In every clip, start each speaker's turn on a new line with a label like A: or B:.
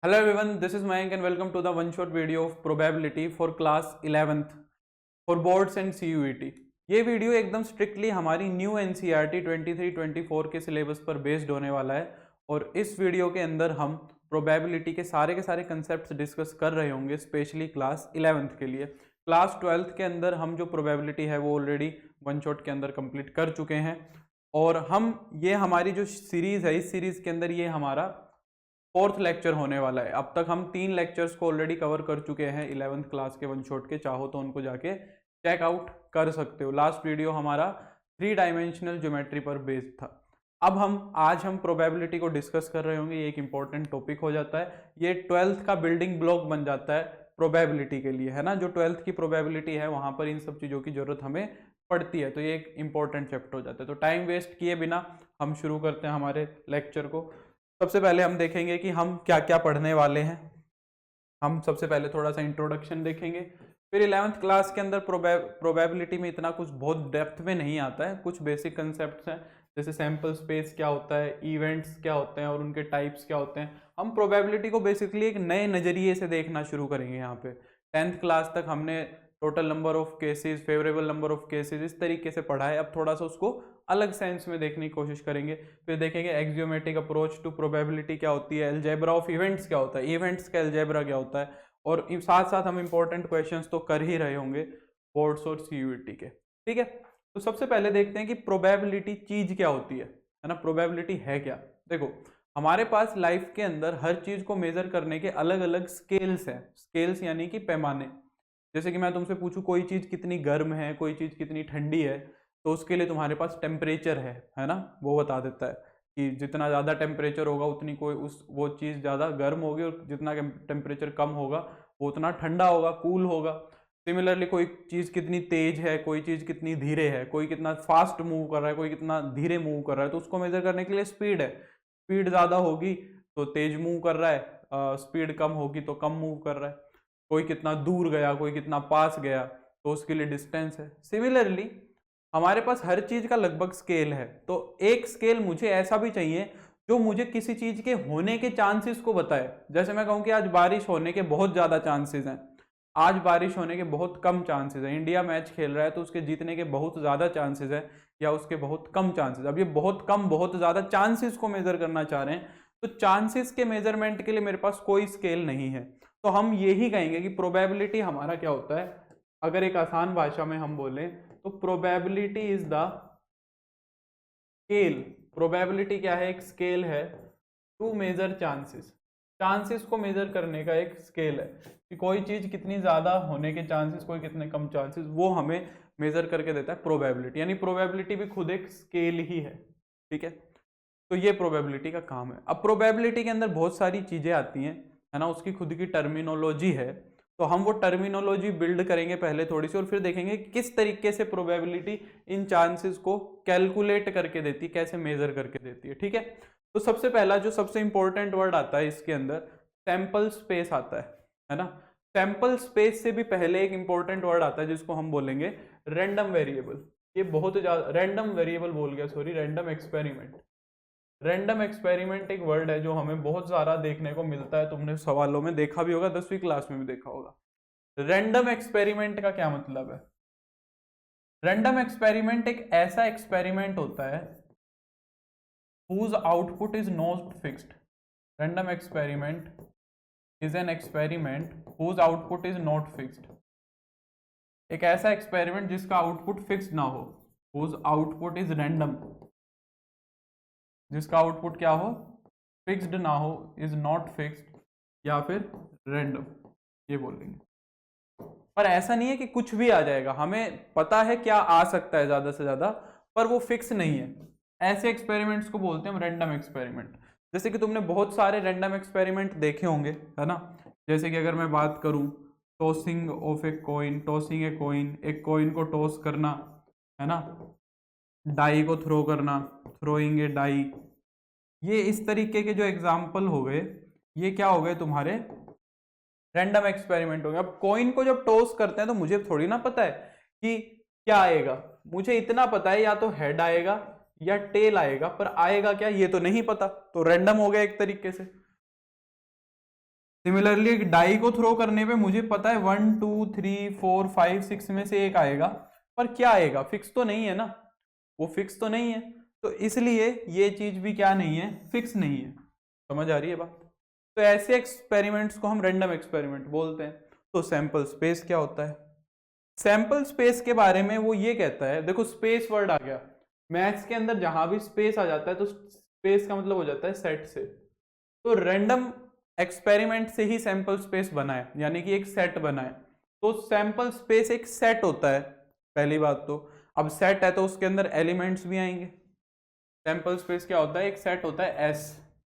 A: Hello everyone, this is Mayank and welcome to the one shot video of probability for class 11th for boards and CUET। ये video एकदम strictly हमारी new NCERT 23-24 के syllabus पर based होने वाला है और इस वीडियो के अंदर हम प्रोबेबिलिटी के सारे कंसेप्ट्स डिस्कस कर रहे होंगे स्पेशली क्लास 11th के लिए। क्लास 12th के अंदर हम जो प्रोबेबिलिटी है वो ऑलरेडी वन शॉट के अंदर कंप्लीट कर चुके हैं और हमारी जो सीरीज़ है इस सीरीज़ के अंदर ये हमारा 4th लेक्चर होने वाला है। अब तक हम 3 लेक्चर्स को ऑलरेडी कवर कर चुके हैं 11th क्लास के वन शॉट के, चाहो तो उनको जाके चेकआउट कर सकते हो। लास्ट वीडियो हमारा 3 डायमेंशनल ज्योमेट्री पर बेस्ड था। अब आज हम प्रोबेबिलिटी को डिस्कस कर रहे होंगे। ये एक इंपॉर्टेंट टॉपिक हो जाता है, ये 12th का बिल्डिंग ब्लॉक बन जाता है प्रोबेबिलिटी के लिए, है ना। जो 12th की प्रोबेबिलिटी है वहां पर इन सब चीज़ों की जरूरत हमें पड़ती है, तो ये एक इंपॉर्टेंट चैप्टर हो जाता है। तो टाइम वेस्ट किए बिना हम शुरू करते हैं हमारे लेक्चर को। सबसे पहले हम देखेंगे कि हम क्या क्या पढ़ने वाले हैं। हम सबसे पहले थोड़ा सा इंट्रोडक्शन देखेंगे, फिर 11th क्लास के अंदर प्रोबेबिलिटी में इतना कुछ बहुत डेप्थ में नहीं आता है, कुछ बेसिक कंसेप्ट्स हैं जैसे सैंपल स्पेस क्या होता है, इवेंट्स क्या होते हैं और उनके टाइप्स क्या होते हैं। हम प्रोबेबिलिटी को बेसिकली एक नए नज़रिए से देखना शुरू करेंगे। यहाँ पे 10th क्लास तक हमने total number of cases, favourable number of cases इस तरीके से पढ़ा है। अब थोड़ा सा उसको अलग सेंस में देखने की कोशिश करेंगे। फिर देखेंगे एक्सियोमेट्रिक अप्रोच टू प्रोबेबिलिटी क्या होती है, अलजेब्रा ऑफ इवेंट्स क्या होता है, इवेंट्स का अलजेब्रा क्या होता है, और साथ साथ हम इंपॉर्टेंट क्वेश्चंस तो कर ही रहे होंगे बोर्ड्स और सीयूईटी के। ठीक है, तो सबसे पहले देखते हैं कि प्रोबेबिलिटी चीज क्या होती है ना। प्रोबेबिलिटी है क्या? देखो, हमारे पास लाइफ के अंदर हर चीज को मेजर करने के अलग अलग स्केल्स हैं। स्केल्स यानी कि पैमाने। जैसे कि मैं तुमसे पूछूं कोई चीज कितनी गर्म है, कोई चीज कितनी ठंडी है, तो उसके लिए तुम्हारे पास टेम्परेचर है ना, वो बता देता है कि जितना ज़्यादा टेम्परेचर होगा उतनी वो चीज़ ज़्यादा गर्म होगी और जितना टेम्परेचर कम होगा वो उतना ठंडा होगा, कूल होगा। सिमिलरली कोई चीज़ कितनी तेज है, कोई चीज़ कितनी धीरे है, कोई कितना फास्ट मूव कर रहा है, कोई कितना धीरे मूव कर रहा है, तो उसको मेजर करने के लिए स्पीड है। स्पीड ज़्यादा होगी तो तेज मूव कर रहा है, स्पीड कम होगी तो कम मूव कर रहा है। कोई कितना दूर गया, कोई कितना पास गया, तो उसके लिए डिस्टेंस है। सिमिलरली हमारे पास हर चीज का लगभग स्केल है, तो एक स्केल मुझे ऐसा भी चाहिए जो मुझे किसी चीज के होने के चांसेस को बताए। जैसे मैं कहूं कि आज बारिश होने के बहुत ज्यादा चांसेस हैं, आज बारिश होने के बहुत कम चांसेस हैं। इंडिया मैच खेल रहा है तो उसके जीतने के बहुत ज्यादा चांसेस है या उसके बहुत कम चांसेस। अब ये बहुत कम बहुत ज्यादा चांसेस को मेजर करना चाह रहे हैं, तो चांसेस के मेजरमेंट के लिए मेरे पास कोई स्केल नहीं है। तो हम यही कहेंगे कि प्रोबेबिलिटी हमारा क्या होता है। अगर एक आसान भाषा में हम बोलें तो probability is the scale. Probability क्या है? एक स्केल है टू मेजर चांसेस। चांसेस को मेजर करने का एक स्केल है कि कोई चीज कितनी ज्यादा होने के चांसेस, कोई कितने कम चांसेस, वो हमें मेजर करके देता है प्रोबेबिलिटी। यानी प्रोबेबिलिटी भी खुद एक स्केल ही है। ठीक है, तो ये प्रोबेबिलिटी का काम है। अब प्रोबेबिलिटी के अंदर बहुत सारी चीजें आती हैं, है ना, उसकी खुद की टर्मिनोलॉजी है। तो हम वो टर्मिनोलॉजी बिल्ड करेंगे पहले थोड़ी सी, और फिर देखेंगे किस तरीके से प्रोबेबिलिटी इन चांसेस को कैलकुलेट करके देती, कैसे मेजर करके देती है। ठीक है, तो सबसे पहला जो सबसे इंपॉर्टेंट वर्ड आता है इसके अंदर, सैंपल स्पेस आता है ना। सैंपल स्पेस से भी पहले एक इंपॉर्टेंट वर्ड आता है जिसको हम बोलेंगे रैंडम वेरिएबल। ये बहुत ज्यादा, रैंडम वेरिएबल बोल गया, sorry, random experiment. Random experiment एक वर्ड है जो हमें बहुत सारा देखने को मिलता है, तुमने सवालों में देखा भी होगा, 10वीं क्लास में भी देखा होगा। रैंडम एक्सपेरिमेंट का क्या मतलब है? रैंडम एक्सपेरिमेंट एक ऐसा एक्सपेरिमेंट होता है whose output is not fixed. Random experiment is an experiment whose output is not fixed. एक ऐसा एक्सपेरिमेंट जिसका आउटपुट फिक्स्ड ना हो, whose output is random, जिसका आउटपुट क्या हो, फिक्स्ड ना हो, इज नॉट फिक्स्ड, या फिर रैंडम, ये बोलेंगे। पर ऐसा नहीं है कि कुछ भी आ जाएगा, हमें पता है क्या आ सकता है ज्यादा से ज्यादा, पर वो फिक्स नहीं है। ऐसे एक्सपेरिमेंट्स को बोलते हैं हम रैंडम एक्सपेरिमेंट। जैसे कि तुमने बहुत सारे रैंडम एक्सपेरिमेंट देखे होंगे, है ना। जैसे कि अगर मैं बात करूं tossing of a coin, tossing a coin, एक कॉइन को टॉस करना, है ना, डाई को थ्रो करना, थ्रोइंग ए डाई, ये इस तरीके के जो एग्जाम्पल हो गए, ये क्या हो गए तुम्हारे रैंडम एक्सपेरिमेंट हो गए। अब कॉइन को जब टॉस करते हैं तो मुझे थोड़ी ना पता है कि क्या आएगा, मुझे इतना पता है या तो हेड आएगा या टेल आएगा, पर आएगा क्या ये तो नहीं पता, तो रैंडम हो गया एक तरीके से। सिमिलरली एक डाई को थ्रो करने पे मुझे पता है 1 2 3 4 5 6 में से एक आएगा, पर क्या आएगा फिक्स तो नहीं है ना, वो फिक्स तो नहीं है, तो इसलिए ये चीज भी क्या नहीं है, फिक्स नहीं है। समझ आ रही है बात? तो ऐसे एक्सपेरिमेंट्स को हम रैंडम एक्सपेरिमेंट बोलते हैं। तो सैंपल स्पेस क्या होता है? सैंपल स्पेस के बारे में वो ये कहता है, देखो स्पेस वर्ड आ गया, मैथ्स के अंदर जहां भी स्पेस आ जाता है तो स्पेस का मतलब हो जाता है सेट से। तो रैंडम एक्सपेरिमेंट से ही सैंपल स्पेस बना है, यानी कि एक सेट बना है। तो सैंपल स्पेस एक सेट होता है, पहली बात तो। अब सेट है तो उसके अंदर एलिमेंट्स भी आएंगे। सैंपल स्पेस क्या होता है? एक सेट होता है एस,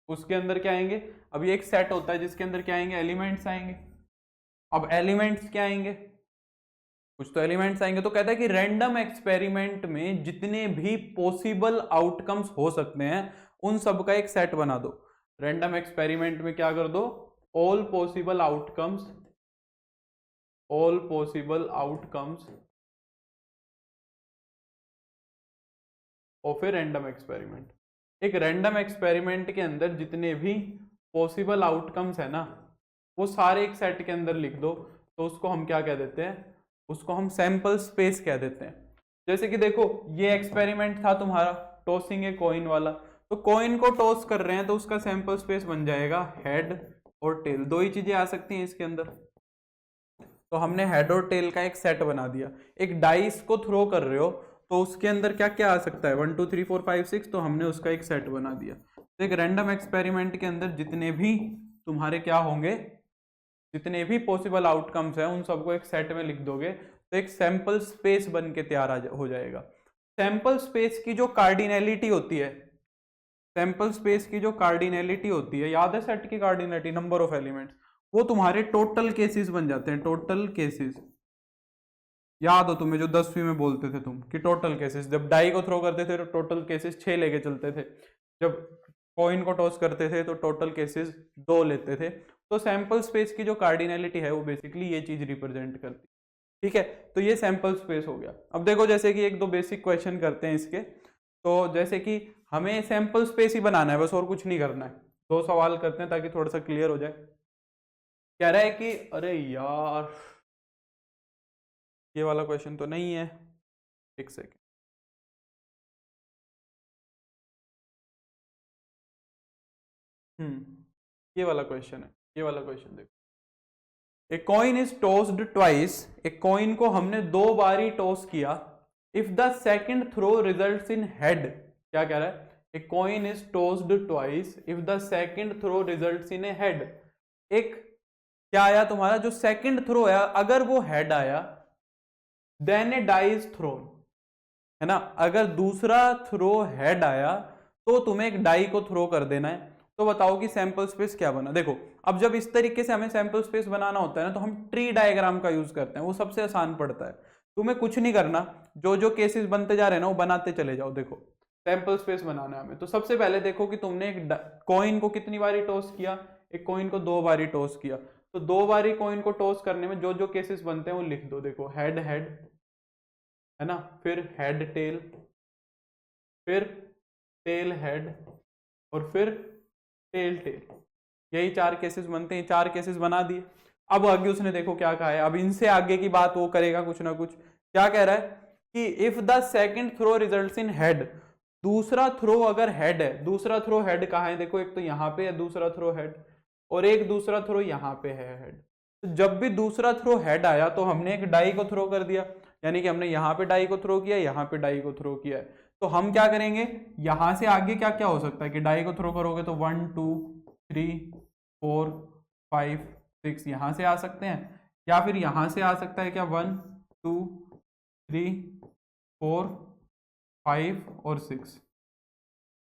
A: उसके अंदर क्या आएंगे? अब ये एक सेट होता है जिसके अंदर क्या आएंगे? एलिमेंट्स आएंगे। अब एलिमेंट्स क्या आएंगे? कुछ तो एलिमेंट्स आएंगे। तो कहता है कि रैंडम एक्सपेरिमेंट में जितने भी पॉसिबल आउटकम्स हो सकते हैं उन सब का एक सेट बना दो। रैंडम एक्सपेरिमेंट में क्या कर दो? All possible outcomes, all possible outcomes of a random experiment. एक रैंडम एक्सपेरिमेंट के अंदर जितने भी पॉसिबल आउटकम्स है ना, वो सारे एक सेट के अंदर लिख दो। तो उसको हम क्या कह देते हैं? उसको हम सैंपल स्पेस कह देते हैं। जैसे कि देखो ये एक्सपेरिमेंट था तुम्हारा टॉसिंग ए कॉइन वाला, तो कॉइन को टॉस कर रहे हैं तो उसका सैंपल स्पेस बन जाएगा हेड और टेल। दो ही चीजें आ सकती हैं इसके अंदर, तो हमने हेड और टेल का एक सेट बना दिया। एक डाइस को थ्रो कर रहे हो तो उसके अंदर क्या क्या आ सकता है? 1 2 3 4 5 6, तो हमने उसका एक सेट बना दिया। तो एक रैंडम एक्सपेरिमेंट के अंदर जितने भी तुम्हारे क्या होंगे, जितने भी पॉसिबल आउटकम्स हैं उन सबको एक सेट में लिख दोगे तो एक सैंपल स्पेस बन के तैयार हो जाएगा। सैंपल स्पेस की जो कार्डिनैलिटी होती है, सैंपल स्पेस की जो कार्डिनैलिटी होती है, याद है सेट की कार्डिनैलिटी? नंबर ऑफ एलिमेंट्स, वो तुम्हारे टोटल केसेस बन जाते हैं। टोटल केसेस याद हो तुम्हें जो 10वीं में बोलते थे तुम कि टोटल केसेस, जब डाई को थ्रो करते थे तो टोटल केसेस 6 लेके चलते थे, जब कॉइन को टॉस करते थे तो टोटल केसेस 2 लेते थे। तो सैंपल स्पेस की जो कार्डिनैलिटी है वो बेसिकली ये चीज रिप्रेजेंट करती है। ठीक है, तो ये सैंपल स्पेस हो गया। अब देखो जैसे कि एक दो बेसिक क्वेश्चन करते हैं इसके। तो जैसे कि हमें सैंपल स्पेस ही बनाना है बस, और कुछ नहीं करना है। दो सवाल करते हैं ताकि थोड़ा सा क्लियर हो जाए। कह रहा है कि अरे यार ये वाला क्वेश्चन तो नहीं है, एक सेकेंड। ये वाला क्वेश्चन है, ये वाला क्वेश्चन देखो। A coin is tossed twice, एक कॉइन को हमने 2 बार ही टॉस किया। If the second throw results in head, क्या कह रहा है? A coin is tossed twice if the second throw results in a head. एक क्या आया तुम्हारा? जो सेकंड थ्रो है अगर वो हेड आया then a die is thrown, है ना? अगर दूसरा थ्रो हेड आया तो तुम्हें एक डाई को थ्रो कर देना है। तो बताओ कि सैंपल स्पेस क्या बना? देखो अब जब इस तरीके से हमें सैंपल स्पेस बनाना होता है ना, तो हम ट्री डायग्राम का यूज करते हैं, वो सबसे आसान पड़ता है। तुम्हें कुछ नहीं करना, जो जो केसेस बनते जा रहे हैं ना वो बनाते चले जाओ। देखो सैंपल स्पेस बनाना है हमें, तो सबसे पहले देखो कि तुमने एक कॉइन को कितनी बारी टॉस किया? एक कॉइन को 2 बारी टॉस किया। तो 2 बारी कॉइन को टॉस करने में जो जो केसेस बनते हैं वो लिख दो। देखो हेड हेड, है ना, फिर हेड टेल, फिर टेल हेड, और फिर टेल टेल। यही 4 केसेस बनते हैं। 4 केसेस बना दिए। अब आगे उसने देखो क्या कहा है, अब इनसे आगे की बात वो करेगा कुछ ना कुछ। क्या कह रहा है कि if the second throw results in head, दूसरा थ्रो अगर हेड है, दूसरा थ्रो हेड कहाँ है? देखो एक तो यहाँ पे है दूसरा थ्रो हेड, और एक दूसरा थ्रो यहाँ पे है हेड। तो जब भी दूसरा थ्रो हेड आया तो हमने एक डाई को थ्रो कर दिया, यानी कि हमने यहाँ पे डाई को थ्रो किया, यहाँ पे डाई को थ्रो किया है। तो हम क्या करेंगे, यहां से आगे क्या क्या हो सकता है कि डाई को थ्रो करोगे तो 1 2 3 4 5 6 यहां से आ सकते हैं, या फिर यहां से आ सकता है क्या? 1 2 3 4 5 और 6,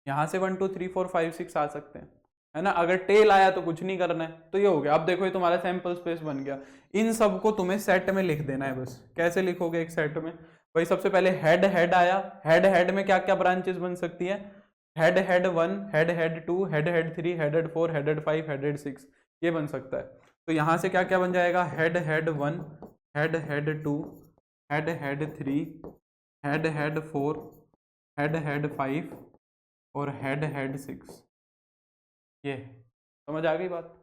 A: यहां से 1 2 3 4 5 6 आ सकते हैं, है ना? अगर टेल आया तो कुछ नहीं करना है। तो ये हो गया। अब देखो ये तुम्हारा सैंपल स्पेस बन गया। इन सबको तुम्हें सेट में लिख देना है बस। कैसे लिखोगे एक सेट में? भाई सबसे पहले हेड हेड आया, हेड हेड में क्या क्या ब्रांचेस बन सकती है? Head head 1, head head 2, head head 3, head head 4, head head 5, head head 6, ये बन सकता है। तो यहां से क्या क्या बन जाएगा? Head head 1, head head 2, head head 3, head head 4, head head 5 और हेड हेड 6। ये समझ आ गई बात?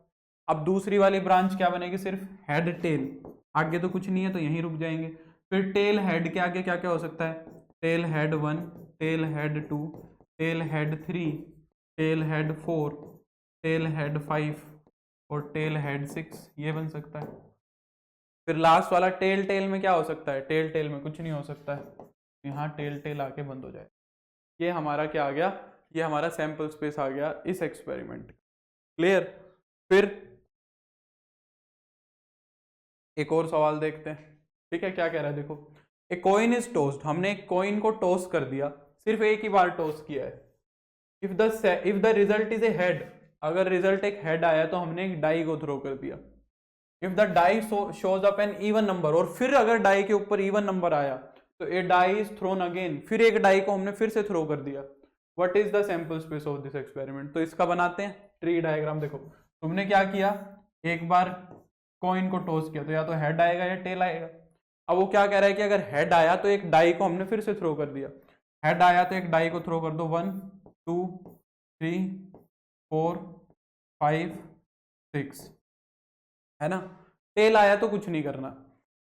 A: अब दूसरी वाली ब्रांच क्या बनेगी, सिर्फ हेड टेल, आगे तो कुछ नहीं है तो यहीं रुक जाएंगे। फिर टेल हेड के आगे क्या क्या हो सकता है, tail head 1, tail head 2, tail head 3, tail head 4, tail head 5 और टेल हेड 6, ये बन सकता है। फिर लास्ट वाला टेल टेल में क्या हो सकता है, टेल टेल में कुछ नहीं हो सकता है, यहाँ टेल टेल आके बंद हो जाए। ये हमारा क्या आ गया, ये हमारा सैंपल स्पेस आ गया इस एक्सपेरिमेंट। क्लियर। फिर एक और सवाल देखते हैं, ठीक है, क्या कह रहा है देखो, ए कॉइन इज टोस्ड, हमने एक कॉइन को टॉस कर दिया, सिर्फ एक ही बार टॉस किया है। If the result is a head, अगर रिजल्ट एक हेड आया तो हमने एक डाई को थ्रो कर दिया। If the die shows up an even number, और फिर अगर डाई के ऊपर इवन नंबर आया तो ए डाई इज थ्रोन अगेन, फिर एक डाई को हमने फिर से थ्रो कर दिया। What is the sample space of this experiment. तो इसका बनाते हैं ट्री डायग्राम। देखो तुमने क्या किया, एक बार कॉइन को टॉस किया तो या तो हेड आएगा या टेल आएगा। अब वो क्या कह रहा है कि अगर हेड आया तो एक डाई को हमने फिर से थ्रो कर दिया, हेड आया तो एक डाई को थ्रो कर दो, 1 2 3 4 5 6, है ना। टेल आया तो कुछ नहीं करना।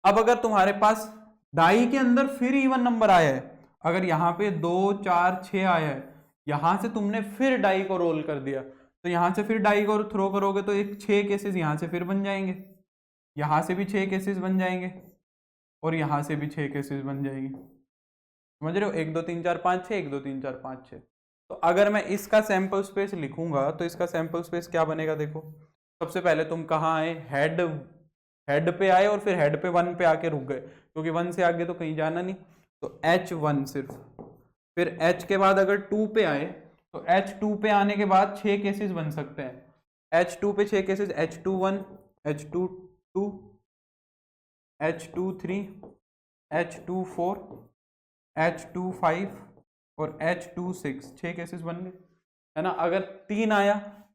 A: अब अगर तुम्हारे पास डाई के अंदर फिर इवन नंबर आया है, अगर यहाँ पे 2 4 6 आया है, यहां से तुमने फिर डाई को रोल कर दिया, तो यहां से फिर डाई को थ्रो करोगे तो एक 6 केसेस यहां से फिर बन जाएंगे, यहां से भी 6 केसेस बन जाएंगे और यहां से भी 6 केसेस बन जाएंगे। समझ रहे हो, 1 2 3 4 5 6, 1 2 3 4 5 6। तो अगर मैं इसका सैंपल स्पेस लिखूंगा तो इसका सैंपल स्पेस क्या बनेगा, देखो सबसे पहले तुम कहाँ आए, हेड पे आए और फिर हेड पे 1 पे आके रुक गए, क्योंकि 1 से आगे तो कहीं जाना नहीं, तो H1 सिर्फ। फिर H के बाद अगर 2 पे आए तो H2 पे आने के बाद 6 केसेस बन सकते हैं। H2 पे 6 cases, H21, H22, H23, H24, H25 और H26, 6 केसेस बन गए, है ना। अगर 3 आया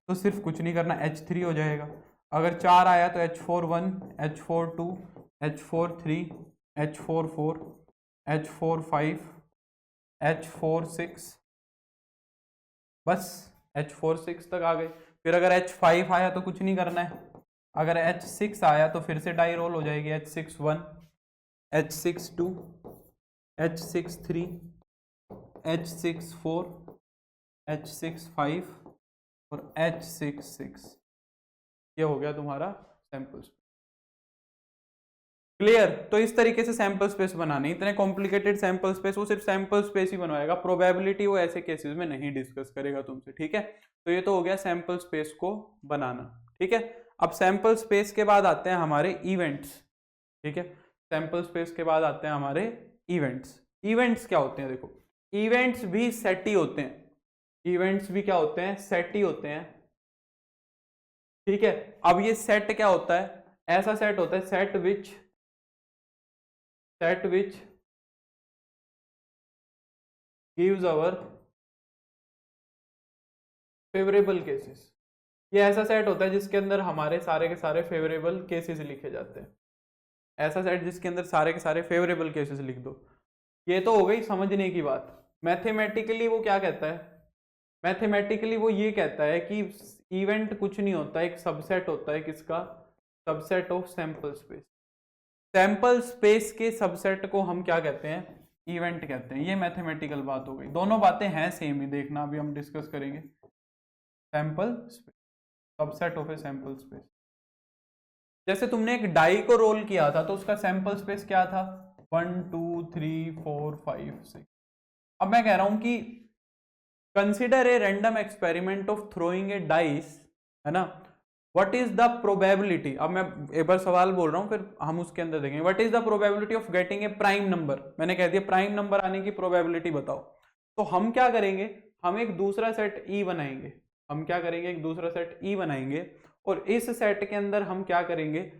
A: तो सिर्फ कुछ नहीं करना, H3 हो जाएगा। अगर 4 आया तो H41, H42, H43, H44, H45, H46, बस H46 तक आ गए। फिर अगर H5 आया तो कुछ नहीं करना है, अगर H6 आया तो फिर से डाई रोल हो जाएगी, H61, H62, H63, H64, H65 और H66, ये हो गया तुम्हारा सैंपल स्पेस। क्लियर। तो इस तरीके से सैंपल स्पेस बनाने, इतने कॉम्प्लिकेटेड सैंपल स्पेस वो सिर्फ सैंपल स्पेस ही बनवाएगा, प्रोबेबिलिटी वो ऐसे केसेस में नहीं डिस्कस करेगा तुमसे, ठीक है। तो ये तो हो गया सैंपल स्पेस को बनाना, ठीक है। अब सैंपल स्पेस के बाद आते हैं हमारे इवेंट्स, ठीक है। सैंपल स्पेस के बाद आते हैं हमारे इवेंट्स। इवेंट्स क्या होते हैं, देखो इवेंट्स भी सेट ही होते हैं, इवेंट्स भी क्या होते हैं, सेट ही होते हैं, ठीक है। अब ये सेट क्या होता है, ऐसा सेट होता है set which gives our favourable cases. ये ऐसा सेट होता है जिसके अंदर हमारे सारे के सारे फेवरेबल केसेस लिखे जाते हैं, ऐसा सेट जिसके अंदर सारे के सारे फेवरेबल केसेस लिख दो। ये तो हो गई समझने की बात। मैथमेटिकली वो क्या कहता है, मैथमेटिकली वो ये कहता है कि इवेंट कुछ नहीं होता, एक सबसेट होता है, किसका, subset of sample space. Sample space के सबसेट को हम क्या कहते हैं, इवेंट कहते हैं। ये मैथमेटिकल बात हो गई, दोनों बातें हैं सेम ही, देखना अभी हम डिस्कस करेंगे। Sample space, subset of a sample space. जैसे तुमने एक डाई को रोल किया था तो उसका सैंपल स्पेस क्या था, 1 2 3 4 5 6। अब मैं कह रहा हूं कि consider a random experiment of throwing A dice, है ना। व्हाट इज द प्रोबेबिलिटी, अब मैं एक बार सवाल बोल रहा हूं फिर हम उसके अंदर देखेंगे। What is the probability of getting a prime number, मैंने कह दिया प्राइम नंबर आने की प्रोबेबिलिटी बताओ। तो हम क्या करेंगे, हम एक दूसरा सेट ई बनाएंगे, हम क्या करेंगे, एक दूसरा सेट ई बनाएंगे और इस सेट के अंदर हम क्या करेंगे,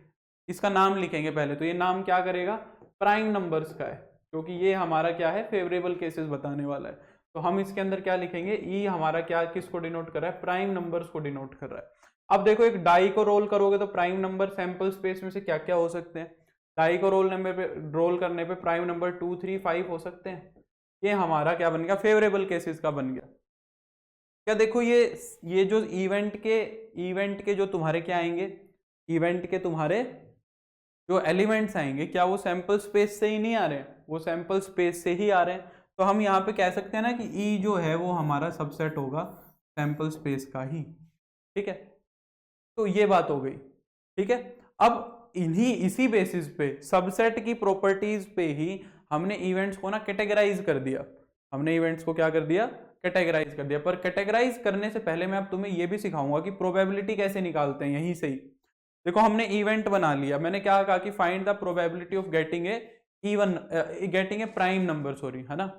A: इसका नाम लिखेंगे पहले। तो ये नाम क्या करेगा, प्राइम नंबर्स का है, क्योंकि ये हमारा क्या है, फेवरेबल केसेस बताने वाला है। तो हम इसके अंदर क्या लिखेंगे, ई हमारा क्या, किसको डिनोट कर रहा है, प्राइम नंबर्स को डिनोट कर रहा है। अब देखो एक डाई को रोल करोगे तो प्राइम नंबर सैंपल स्पेस में से क्या क्या हो सकते हैं, डाई को रोल करने पे प्राइम नंबर 2 3 5 हो सकते हैं। ये हमारा क्या बन गया, फेवरेबल केसेस का बन गया। क्या देखो ये जो इवेंट के जो तुम्हारे क्या आएंगे, इवेंट के तुम्हारे जो एलिमेंट्स आएंगे, क्या वो सैंपल स्पेस से ही नहीं आ रहे हैं, वो सैंपल स्पेस से ही आ रहे हैं। तो हम यहाँ पे कह सकते हैं ना कि ई जो है वो हमारा सबसेट होगा सैंपल स्पेस का ही, ठीक है। तो ये बात हो गई, ठीक है। अब इसी बेसिस पे, सबसेट की प्रॉपर्टीज पे ही हमने इवेंट्स को ना कैटेगराइज कर दिया, हमने इवेंट्स को क्या कर दिया, कैटेगराइज कर दिया। पर कैटेगराइज करने से पहले मैं अब तुम्हें यह भी सिखाऊंगा कि प्रोबेबिलिटी कैसे निकालते हैं यहीं से ही। देखो हमने इवेंट बना लिया, मैंने क्या कहा कि find the probability of getting a prime number, sorry, है ना।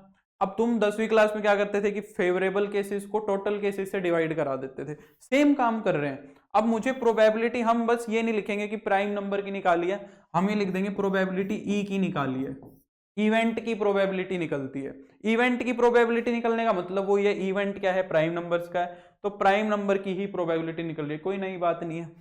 A: अब तुम 10वीं क्लास में क्या करते थे कि फेवरेबल केसेस को टोटल केसेस से डिवाइड करा देते थे, सेम काम कर रहे हैं। अब मुझे प्रोबेबिलिटी, हम बस ये नहीं लिखेंगे कि प्राइम नंबर की निकाली है, हम ये लिख देंगे प्रोबेबिलिटी ई की निकाली है, इवेंट की प्रोबेबिलिटी निकलती है। इवेंट की प्रोबेबिलिटी निकलने का मतलब वो ये इवेंट क्या है, प्राइम नंबर्स का है, तो प्राइम नंबर की ही प्रोबेबिलिटी निकल रही है, कोई नई बात नहीं है।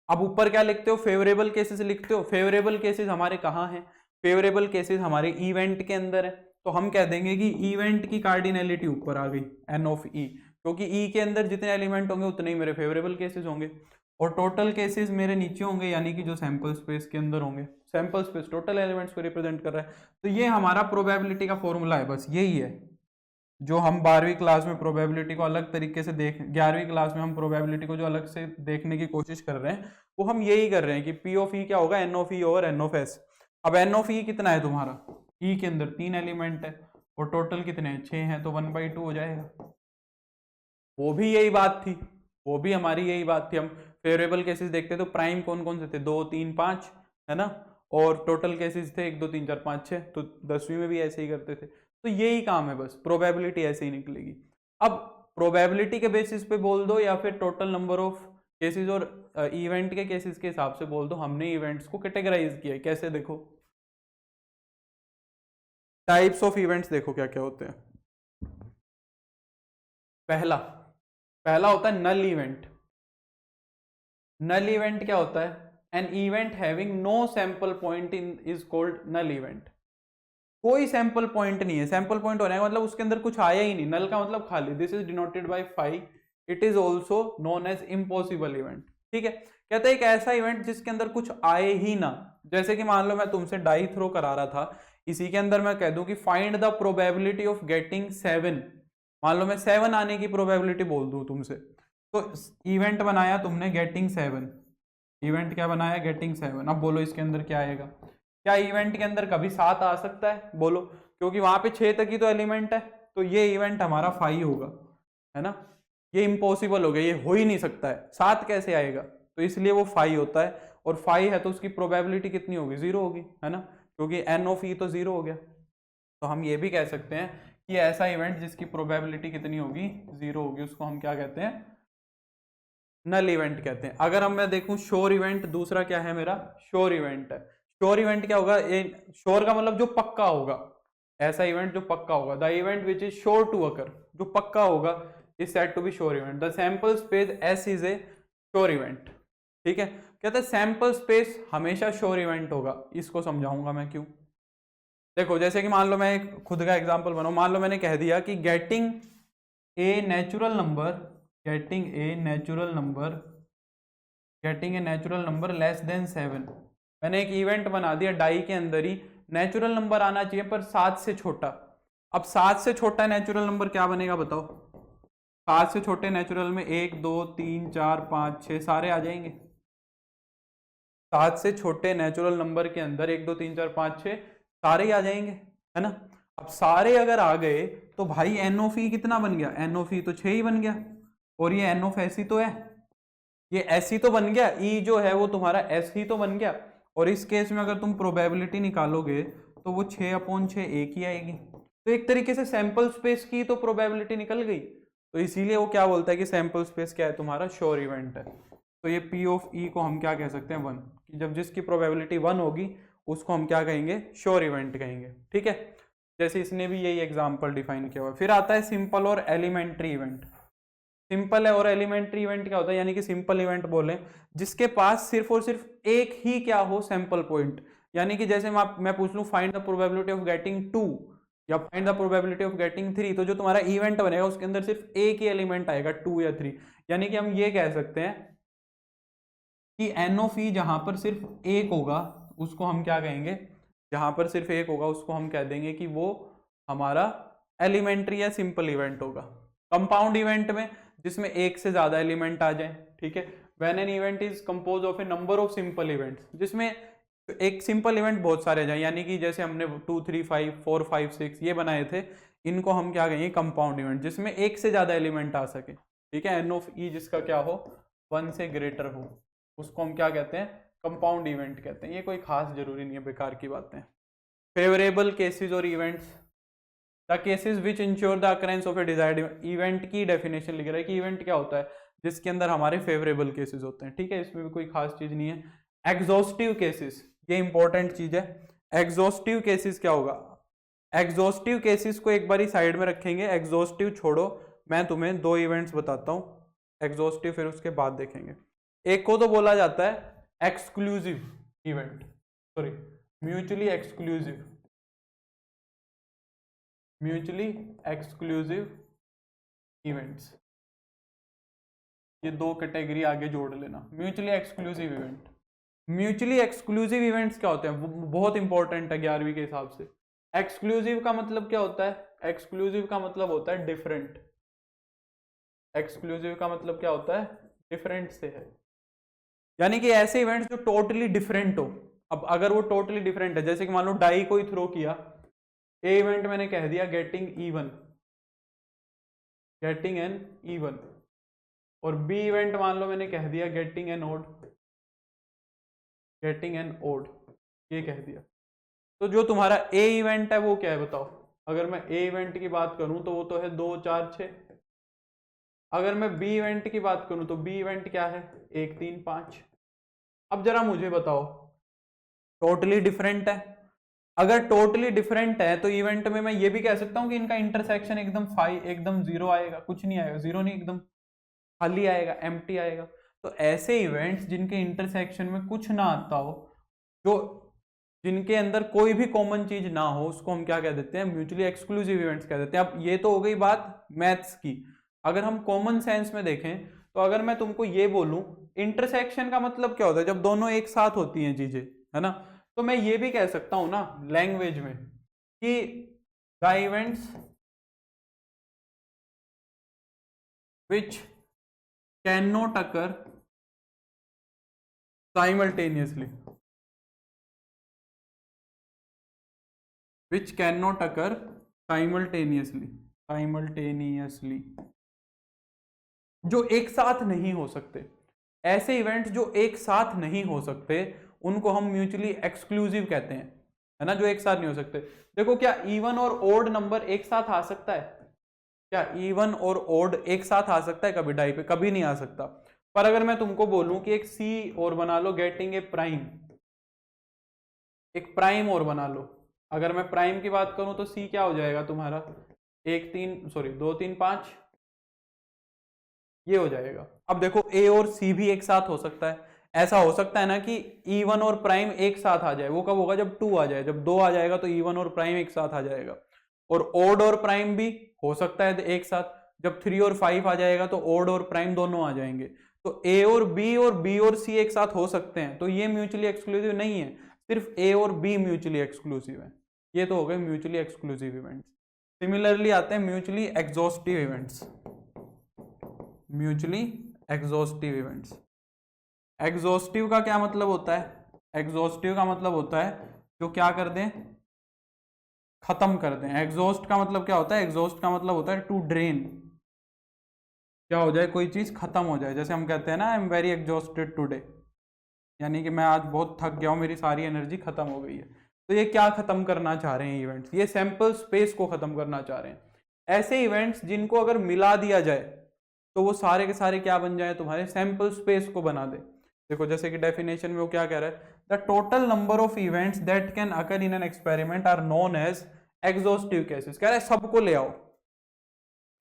A: अब ऊपर क्या लिखते हो, फेवरेबल केसेस लिखते हो। फेवरेबल केसेस हमारे कहाँ हैं, फेवरेबल केसेस हमारे इवेंट के अंदर है, तो हम कह देंगे कि इवेंट की कार्डिनलिटी ऊपर आ गई, एन ऑफ ई, क्योंकि ई के अंदर जितने एलिमेंट होंगे उतने ही मेरे फेवरेबल केसेस होंगे, और टोटल केसेस मेरे नीचे होंगे, यानी कि जो सैंपल स्पेस के अंदर होंगे। सैंपल स्पेस टोटल एलिमेंट्स को रिप्रेजेंट कर रहा है। तो ये हमारा प्रोबेबिलिटी का फॉर्मूला है, बस यही है जो हम 12वीं क्लास में प्रोबेबिलिटी को अलग तरीके से 11वीं क्लास में हम प्रोबेबिलिटी को जो अलग से देखने की कोशिश कर रहे हैं, वो हम यही कर रहे हैं कि पी ऑफ ई क्या होगा, N of E over N of S. अब एन ऑफ ई कितना है तुम्हारा, ई के अंदर 3 एलिमेंट है और टोटल कितने हैं, 6 हैं, तो 1/2 हो जाएगा। वो भी यही बात थी, वो भी हमारी यही बात थी। हम फेवरेबल केसेस देखते तो प्राइम कौन कौन से थे, 2 3 5, है ना, और टोटल केसेस थे 1 2 3 4 5 6, तो 10वीं में भी ऐसे ही करते थे। तो यही काम है, बस प्रोबेबिलिटी ऐसे ही निकलेगी। अब प्रोबेबिलिटी के बेसिस पे बोल दो या फिर टोटल नंबर ऑफ केसेस और इवेंट के केसेस के हिसाब से बोल दो, हमने इवेंट्स को कैटेगराइज किया है। कैसे, देखो टाइप्स ऑफ इवेंट्स देखो क्या क्या होते हैं। पहला होता है नल इवेंट। नल इवेंट क्या होता है, an event having no sample point in is called null event. कोई सैंपल पॉइंट नहीं है, सैंपल पॉइंट होने का मतलब उसके अंदर कुछ आया ही नहीं, नल का मतलब खाली। This is denoted by phi, it is also known as impossible event, ठीक है। कहते हैं एक ऐसा इवेंट जिसके अंदर कुछ आए ही ना, जैसे कि मान लो मैं तुमसे डाई थ्रो करा रहा था, इसी के अंदर मैं कह दूं कि find the probability of getting 7, मान लो मैं 7 आने की प्रोबेबिलिटी बोल दूं तुमसे, तो इवेंट बनाया तुमने गेटिंग 7, इवेंट क्या बनाया, गेटिंग 7। अब बोलो इसके अंदर क्या आएगा, क्या इवेंट के अंदर कभी 7 आ सकता है, बोलो, क्योंकि वहां पे 6 तक ही तो एलिमेंट है, तो ये इवेंट हमारा 5 होगा, है ना। ये इम्पॉसिबल हो गया, ये हो ही नहीं सकता है, 7 कैसे आएगा, तो इसलिए वो 5 होता है। और 5 है तो उसकी प्रोबेबिलिटी कितनी होगी, 0 होगी, है ना, क्योंकि एन ऑफ ई तो 0 हो गया। तो हम ये भी कह सकते हैं कि ऐसा इवेंट जिसकी प्रोबेबिलिटी कितनी होगी, 0 होगी, उसको हम क्या कहते हैं, नल इवेंट कहते हैं। अगर हम मैं देखूं श्योर इवेंट, दूसरा क्या है मेरा, श्योर इवेंट है। श्योर इवेंट क्या होगा, श्योर का मतलब जो पक्का होगा, ऐसा इवेंट जो पक्का होगा। The event which is sure to occur, जो पक्का होगा, is said to be sure event. The sample space S is a sure event, ठीक है। कहते हैं सैंपल स्पेस हमेशा श्योर इवेंट होगा, इसको समझाऊंगा मैं क्यों। देखो जैसे कि मान लो मैं एक खुद का एग्जांपल बनाऊं, मान लो मैंने कह दिया कि getting a natural number, getting a natural number less than 7। मैंने एक इवेंट बना दिया डाई के अंदर ही, नेचुरल नंबर आना चाहिए पर 7 से छोटा। अब 7 से छोटा नेचुरल नंबर क्या बनेगा बताओ, 7 से छोटे नेचुरल में 1 2 3 4 5 6 सारे आ जाएंगे। 7 से छोटे नेचुरल नंबर के अंदर 1 2 3 4 5 6 सारे ही आ जाएंगे, है ना। अब सारे अगर आ गए तो भाई एन ऑफ ई कितना बन गया, एन ऑफ ई तो 6 ही बन गया, और ये एन ऑफ एस ही तो है, ये एस ही तो बन गया, ई जो है वो तुम्हारा एस ही तो बन गया। और इस केस में अगर तुम प्रोबेबिलिटी निकालोगे तो वो 6/6 एक ही आएगी। तो एक तरीके से सैंपल स्पेस की तो प्रोबेबिलिटी निकल गई, तो इसीलिए वो क्या बोलता है कि सैंपल स्पेस क्या है तुम्हारा, श्योर इवेंट है। तो ये पी ऑफ ई को हम क्या कह सकते हैं, 1, कि जब जिसकी प्रोबेबिलिटी 1 होगी उसको हम क्या कहेंगे, श्योर इवेंट कहेंगे, ठीक है। जैसे इसने भी यही एग्जाम्पल डिफाइन किया हुआ। फिर आता है सिंपल और एलिमेंट्री इवेंट। सिंपल है और एलिमेंट्री इवेंट क्या होता है, यानी कि सिंपल इवेंट बोले जिसके पास सिर्फ और सिर्फ एक ही क्या हो, सैंपल पॉइंट। यानी कि जैसे मैं पूछ लूं find the probability of getting 2, या find the probability of getting 3, तो जो तुम्हारा इवेंट बनेगा उसके अंदर सिर्फ एक ही एलिमेंट आएगा, 2 या 3। यानी कि हम ये कह सकते हैं कि एन ऑफ ई जहां पर सिर्फ एक होगा उसको हम क्या कहेंगे, जहां पर सिर्फ एक होगा उसको हम कह देंगे कि वो हमारा एलिमेंट्री या सिंपल इवेंट होगा। कंपाउंड इवेंट में जिसमें एक से ज्यादा एलिमेंट आ जाए, ठीक है। When an event is compose of A number of simple events, जिसमें एक सिंपल इवेंट बहुत सारे आ जाए, यानी कि जैसे हमने 2 3 5 4 5 6 ये बनाए थे, इनको हम क्या कहेंगे, कंपाउंड इवेंट, जिसमें एक से ज्यादा एलिमेंट आ सके, ठीक है। एन ऑफ ई जिसका क्या हो, 1 से ग्रेटर हो, उसको हम क्या कहते हैं, कंपाउंड इवेंट कहते हैं। ये कोई खास जरूरी नहीं है, बेकार की बातें। फेवरेबल केसेस और events, the cases which ensure the occurrence of A desired event की डेफिनेशन लिख रहा है कि इवेंट क्या होता है, जिसके अंदर हमारे फेवरेबल केसेस होते हैं, ठीक है। इसमें भी कोई खास चीज नहीं है। एग्जॉस्टिव केसेस, ये इंपॉर्टेंट चीज है। एग्जॉस्टिव केसेस क्या होगा, एग्जॉस्टिव केसेस को एक बारी साइड में रखेंगे, एग्जॉस्टिव छोड़ो, मैं तुम्हें 2 इवेंट्स बताता हूं एग्जॉस्टिव, फिर उसके बाद देखेंगे। एक को तो बोला जाता है exclusive event, sorry mutually exclusive, mutually exclusive events, ये 2 कैटेगरी आगे जोड़ लेना। Mutually exclusive event, mutually exclusive events क्या होते हैं, वो बहुत इंपॉर्टेंट है 11वीं के हिसाब से। एक्सक्लूसिव का मतलब क्या होता है, एक्सक्लूसिव का मतलब होता है डिफरेंट, एक्सक्लूसिव का मतलब क्या होता है, डिफरेंट से है, यानी कि ऐसे इवेंट्स जो टोटली डिफरेंट हो। अब अगर वो टोटली डिफरेंट है, जैसे कि मान लो डाई कोई थ्रो किया, ए इवेंट मैंने कह दिया getting even, getting an even, और बी इवेंट मान लो मैंने कह दिया getting an odd, getting an odd, ये कह दिया। तो जो तुम्हारा ए इवेंट है वो क्या है बताओ। अगर मैं ए इवेंट की बात करूं तो वो तो है 2 4 6। अगर मैं बी इवेंट की बात करूं तो बी इवेंट क्या है, 1 3 5। अब जरा मुझे बताओ, टोटली डिफरेंट है, अगर टोटली डिफरेंट है तो इवेंट में मैं ये भी कह सकता हूं कि इनका इंटरसेक्शन एकदम 5 एकदम 0 आएगा, कुछ नहीं आएगा, 0 नहीं, एकदम खाली आएगा, एम्प्टी आएगा। तो ऐसे इवेंट्स जिनके इंटरसेक्शन में कुछ ना आता हो, जो जिनके अंदर कोई भी कॉमन चीज ना हो, उसको हम क्या कह देते हैं, म्यूचुअली एक्सक्लूसिव इवेंट्स कह देते हैं। अब ये तो हो गई बात मैथ्स की। अगर हम कॉमन सेंस में देखें तो अगर मैं तुमको ये बोलूं इंटरसेक्शन का मतलब क्या होता है, जब दोनों एक साथ होती हैं चीजें, है ना, तो मैं ये भी कह सकता हूं ना लैंग्वेज में कि the events which can not occur simultaneously, which cannot occur simultaneously, simultaneously, जो एक साथ नहीं हो सकते, ऐसे इवेंट जो एक साथ नहीं हो सकते उनको हम म्यूचुअली एक्सक्लूसिव कहते हैं, है ना, जो एक साथ नहीं हो सकते। देखो क्या इवन और ओड नंबर एक साथ आ सकता है, क्या इवन और ओड एक साथ आ सकता है कभी डाई पे, कभी नहीं आ सकता। पर अगर मैं तुमको बोलूं कि एक सी और बना लो गेटिंग ए प्राइम, एक प्राइम और बना लो, अगर मैं प्राइम की बात करूं तो सी क्या हो जाएगा तुम्हारा, 2 3 5, ये हो जाएगा। अब देखो ए और सी भी एक साथ हो सकता है, ऐसा हो सकता है ना कि E1 और प्राइम एक साथ आ जाए, वो कब होगा, जब 2 आ जाए, जब 2 आ जाएगा तो E1 और प्राइम एक साथ आ जाएगा। और ओड और प्राइम भी हो सकता है एक साथ, जब 3 और 5 आ जाएगा तो ओड और प्राइम दोनों आ जाएंगे। तो ए और बी और सी एक साथ हो सकते हैं, तो ये म्यूचुअली एक्सक्लूसिव नहीं है, सिर्फ ए और बी म्यूचुअली एक्सक्लूसिव है। ये तो हो गए म्यूचुअली एक्सक्लूसिव इवेंट्स। सिमिलरली आते हैं mutually exhaustive events, mutually exhaustive events. Exhaustive का क्या मतलब होता है, एग्जॉस्टिव का मतलब होता है जो क्या कर दें, खत्म कर दें। एग्जॉस्ट का मतलब क्या होता है, एग्जॉस्ट का मतलब होता है टू ड्रेन, क्या हो जाए, कोई चीज खत्म हो जाए। जैसे हम कहते हैं ना I am very exhausted today, यानी कि मैं आज बहुत थक गया हूं, मेरी सारी एनर्जी खत्म हो गई है। तो ये क्या खत्म करना चाह रहे हैं इवेंट्स, ये सैंपल स्पेस को खत्म करना चाह रहे हैं। ऐसे इवेंट्स जिनको अगर मिला दिया जाए तो वो सारे के सारे क्या बन जाए, तुम्हारे सैंपल स्पेस को बना दे। देखो जैसे कि डेफिनेशन में वो क्या कह रहा है, the total number of events that can occur in an experiment are known as exhaustive cases. कह रहा है सबको ले आओ,